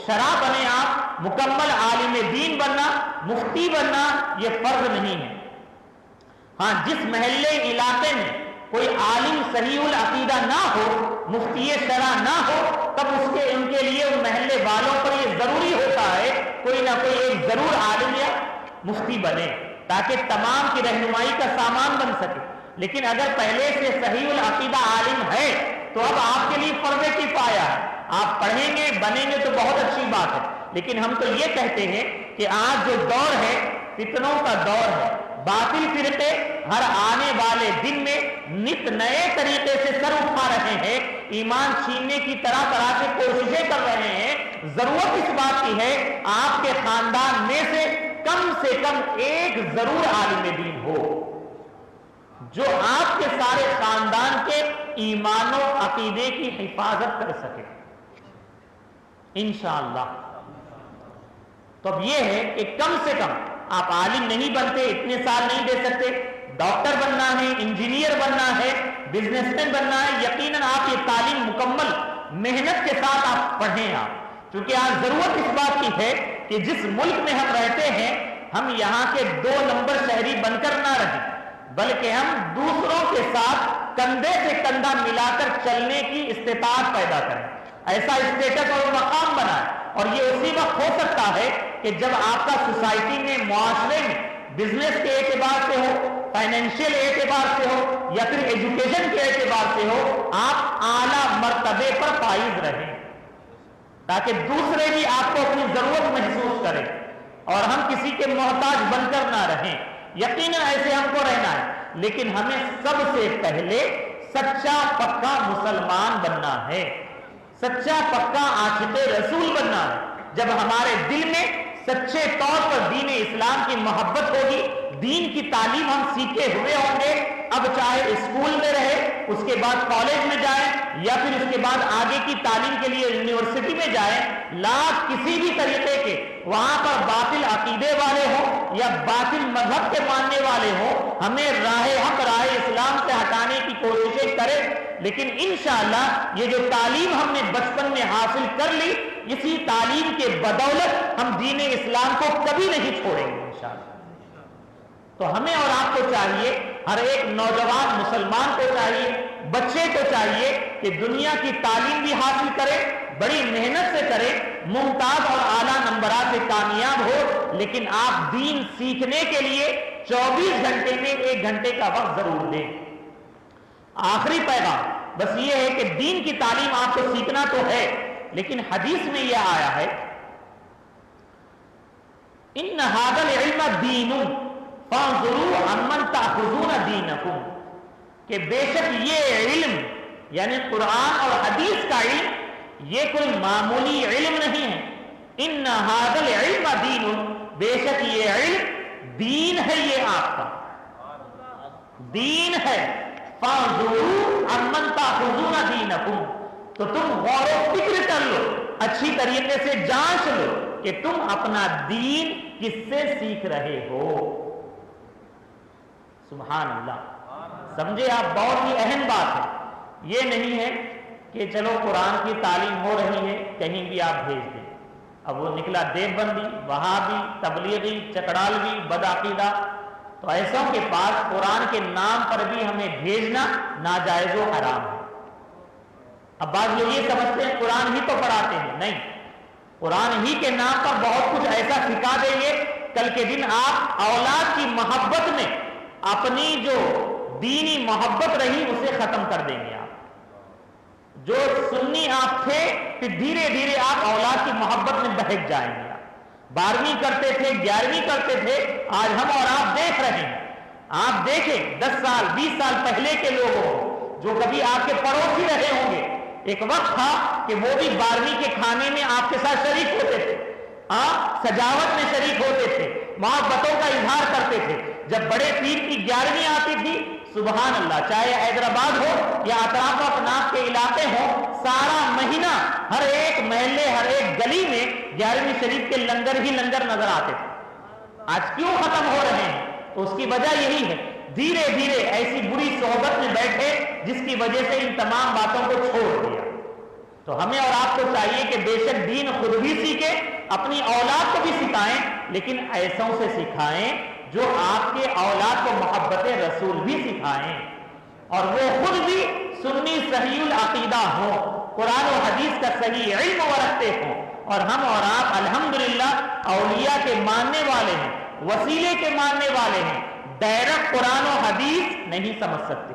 شرع بنے، آپ مکمل عالم دین بننا، مفتی بننا یہ فرض نہیں ہے. ہاں، جس محلے علاقے میں کوئی عالم صحیح العقیدہ نہ ہو، مفتی شرع نہ ہو، تب ان کے لیے ان محلے والوں پر یہ ضروری ہوتا ہے کوئی نہ کوئی ایک ضرور عالم یا مفتی بنے تاکہ تمام کی رہنمائی کا سامان بن سکے. لیکن اگر پہلے سے صحیح العقیدہ عالم ہے تو اب آپ کے لیے فرض کفایہ ہے. آپ پڑھیں گے، بنیں گے تو بہت اچھی بات ہے. لیکن ہم تو یہ کہتے ہیں کہ آج جو دور ہے فتنوں کا دور ہے. باطل فرقے ہر آنے والے دن میں نت نئے طریقے سے سر اٹھا رہے ہیں، ایمان چھیننے کی طرح سے کوششیں کر رہے ہیں. ضرورت اس بات کی ہے آپ کے خاندان میں سے کم ایک ضرور عالم دین ہو جو آپ کے سارے خاندان کے ایمان و عقیدے کی حفاظت کر سکے انشاءاللہ. تو اب یہ ہے کہ کم سے کم آپ عالم نہیں بنتے، اتنے سال نہیں دے سکتے، ڈاکٹر بننا ہے، انجینئر بننا ہے، بزنس مین بننا ہے، یقیناً آپ یہ تعلیم مکمل محنت کے ساتھ آپ پڑھیں. آپ کیونکہ آج ضرورت اس بات کی ہے کہ جس ملک میں ہم رہتے ہیں ہم یہاں کے 2 نمبر شہری بن کر نہ رہیں، بلکہ ہم دوسروں کے ساتھ کندھے سے کندھا ملا کر چلنے کی استطاعت پیدا کریں، ایسا اسٹیٹس اور مقام بنائیں. اور یہ اسی وقت ہو سکتا ہے کہ جب آپ کا سوسائٹی میں، معاشرے میں بزنس کے اعتبار سے ہو، فائنینشیل اعتبار سے ہو یا پھر ایجوکیشن کے اعتبار سے ہو، آپ اعلیٰ مرتبے پر فائز رہیں تاکہ دوسرے بھی آپ کو اپنی ضرورت محسوس کریں اور ہم کسی کے محتاج بن کر نہ رہیں. یقیناً ایسے ہم کو رہنا ہے، لیکن ہمیں سب سے پہلے سچا پکا مسلمان بننا ہے، سچا پکا عاشق رسول بننا ہے. جب ہمارے دل میں سچے طور پر دین اسلام کی محبت ہوگی، دین کی تعلیم ہم سیکھے ہوئے ہوں گے، اب چاہے اسکول میں رہے، اس کے بعد کالج میں جائیں یا پھر اس کے بعد آگے کی تعلیم کے لیے یونیورسٹی میں جائیں، کسی بھی طریقے کے وہاں پر باطل عقیدے والے ہوں یا باطل مذہب کے ماننے والے ہوں، ہمیں راہ حق، راہ اسلام سے ہٹانے کی کوششیں کریں. لیکن انشاءاللہ یہ جو تعلیم ہم نے بچپن میں حاصل کر لی، اسی تعلیم کے بدولت ہم دین اسلام کو کبھی نہیں چھوڑیں گے انشاءاللہ. تو ہمیں اور آپ کو چاہیے، ہر ایک نوجوان مسلمان کو چاہیے، بچے کو چاہیے کہ دنیا کی تعلیم بھی حاصل کرے، بڑی محنت سے کرے، ممتاز اور اعلیٰ نمبرات سے کامیاب ہو، لیکن آپ دین سیکھنے کے لیے 24 گھنٹے میں 1 گھنٹے کا وقت ضرور دیں. آخری پیغام بس یہ ہے کہ دین کی تعلیم آپ کو سیکھنا تو ہے، لیکن حدیث میں یہ آیا ہے ان ھذا العلم دین فانظروا عمن تاخذون دینکم، کہ بے شک یہ علم یعنی قرآن اور حدیث کا علم یہ کوئی معمولی علم نہیں ہے. ان ھذا العلم دین، بے شک یہ علم دین ہے، یہ آپ کا دین ہے. فانظروا عمن تاخذون دینکم، تو تم غور و فکر کر لو، اچھی طریقے سے جانچ لو کہ تم اپنا دین کس سے سیکھ رہے ہو. سبحان اللہ. سمجھے آپ، بہت ہی اہم بات ہے. یہ نہیں ہے کہ چلو قرآن کی تعلیم ہو رہی ہے کہیں بھی آپ بھیج دیں. اب وہ نکلا دیوبندی، وہابی، تبلیغی، چکڑالوی، بدعقیدہ، تو ایسوں کے پاس قرآن کے نام پر بھی ہمیں بھیجنا ناجائز و حرام ہے. اب بعض لوگ یہ سمجھتے ہیں قرآن ہی تو پڑھاتے ہیں. نہیں، قرآن ہی کے نام پر بہت کچھ ایسا سکھا دیں گے، کل کے دن آپ اولاد کی محبت میں اپنی جو دینی محبت رہی اسے ختم کر دیں گے. آپ جو سنی آپ تھے، پھر دھیرے دھیرے آپ اولاد کی محبت میں بہک جائیں گے. 12ویں کرتے تھے، 11ویں کرتے تھے، آج ہم اور آپ دیکھ رہے ہیں. آپ دیکھیں 10 سال 20 سال پہلے کے لوگوں جو کبھی آپ کے پڑوسی رہے ہوں گے، ایک وقت تھا کہ وہ بھی 12ویں کے کھانے میں آپ کے ساتھ شریک ہوتے تھے، سجاوٹ میں شریک ہوتے تھے، محبتوں کا اظہار کرتے تھے. جب بڑے پیر کی 11ویں آتی تھی، سبحان اللہ، چاہے حیدرآباد ہو یا اطراف و اکناف کے علاقے ہوں، سارا مہینہ ہر ایک محلے، ہر ایک گلی میں 11ویں شریف کے لنگر ہی لنگر نظر آتے تھے. آج کیوں ختم ہو رہے ہیں؟ تو اس کی وجہ یہی ہے، دھیرے دھیرے ایسی بری صحبت میں بیٹھے جس کی وجہ سے ان تمام باتوں کو چھوڑ دیا. تو ہمیں اور آپ کو چاہیے کہ بے شک دین خود بھی سیکھیں، اپنی اولاد کو بھی سکھائیں، لیکن ایسوں سے سکھائیں جو آپ کے اولاد کو محبت رسول بھی سکھائیں، اور وہ خود بھی سنی صحیح العقیدہ ہوں، قرآن و حدیث کا صحیح علم رکھتے ہوں. اور ہم اور آپ الحمدللہ اولیاء کے ماننے والے ہیں، وسیلے کے ماننے والے ہیں. ڈائریکٹ قرآن و حدیث نہیں سمجھ سکتے.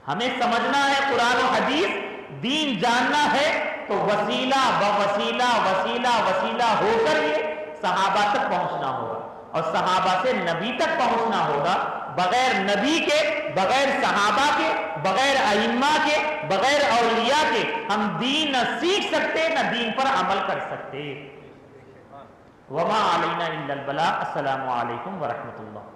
ہمیں سمجھنا ہے قرآن و حدیث، دین جاننا ہے، تو وسیلہ وسیلہ وسیلہ وسیلہ ہو کر یہ صحابہ تک پہنچنا ہوگا، اور صحابہ سے نبی تک پہنچنا ہوگا. بغیر نبی کے، بغیر صحابہ کے، بغیر ائمہ کے، بغیر اولیاء کے ہم دین نہ سیکھ سکتے، نہ دین پر عمل کر سکتے. وما علینا الا البلاغ. السلام علیکم ورحمۃ اللہ.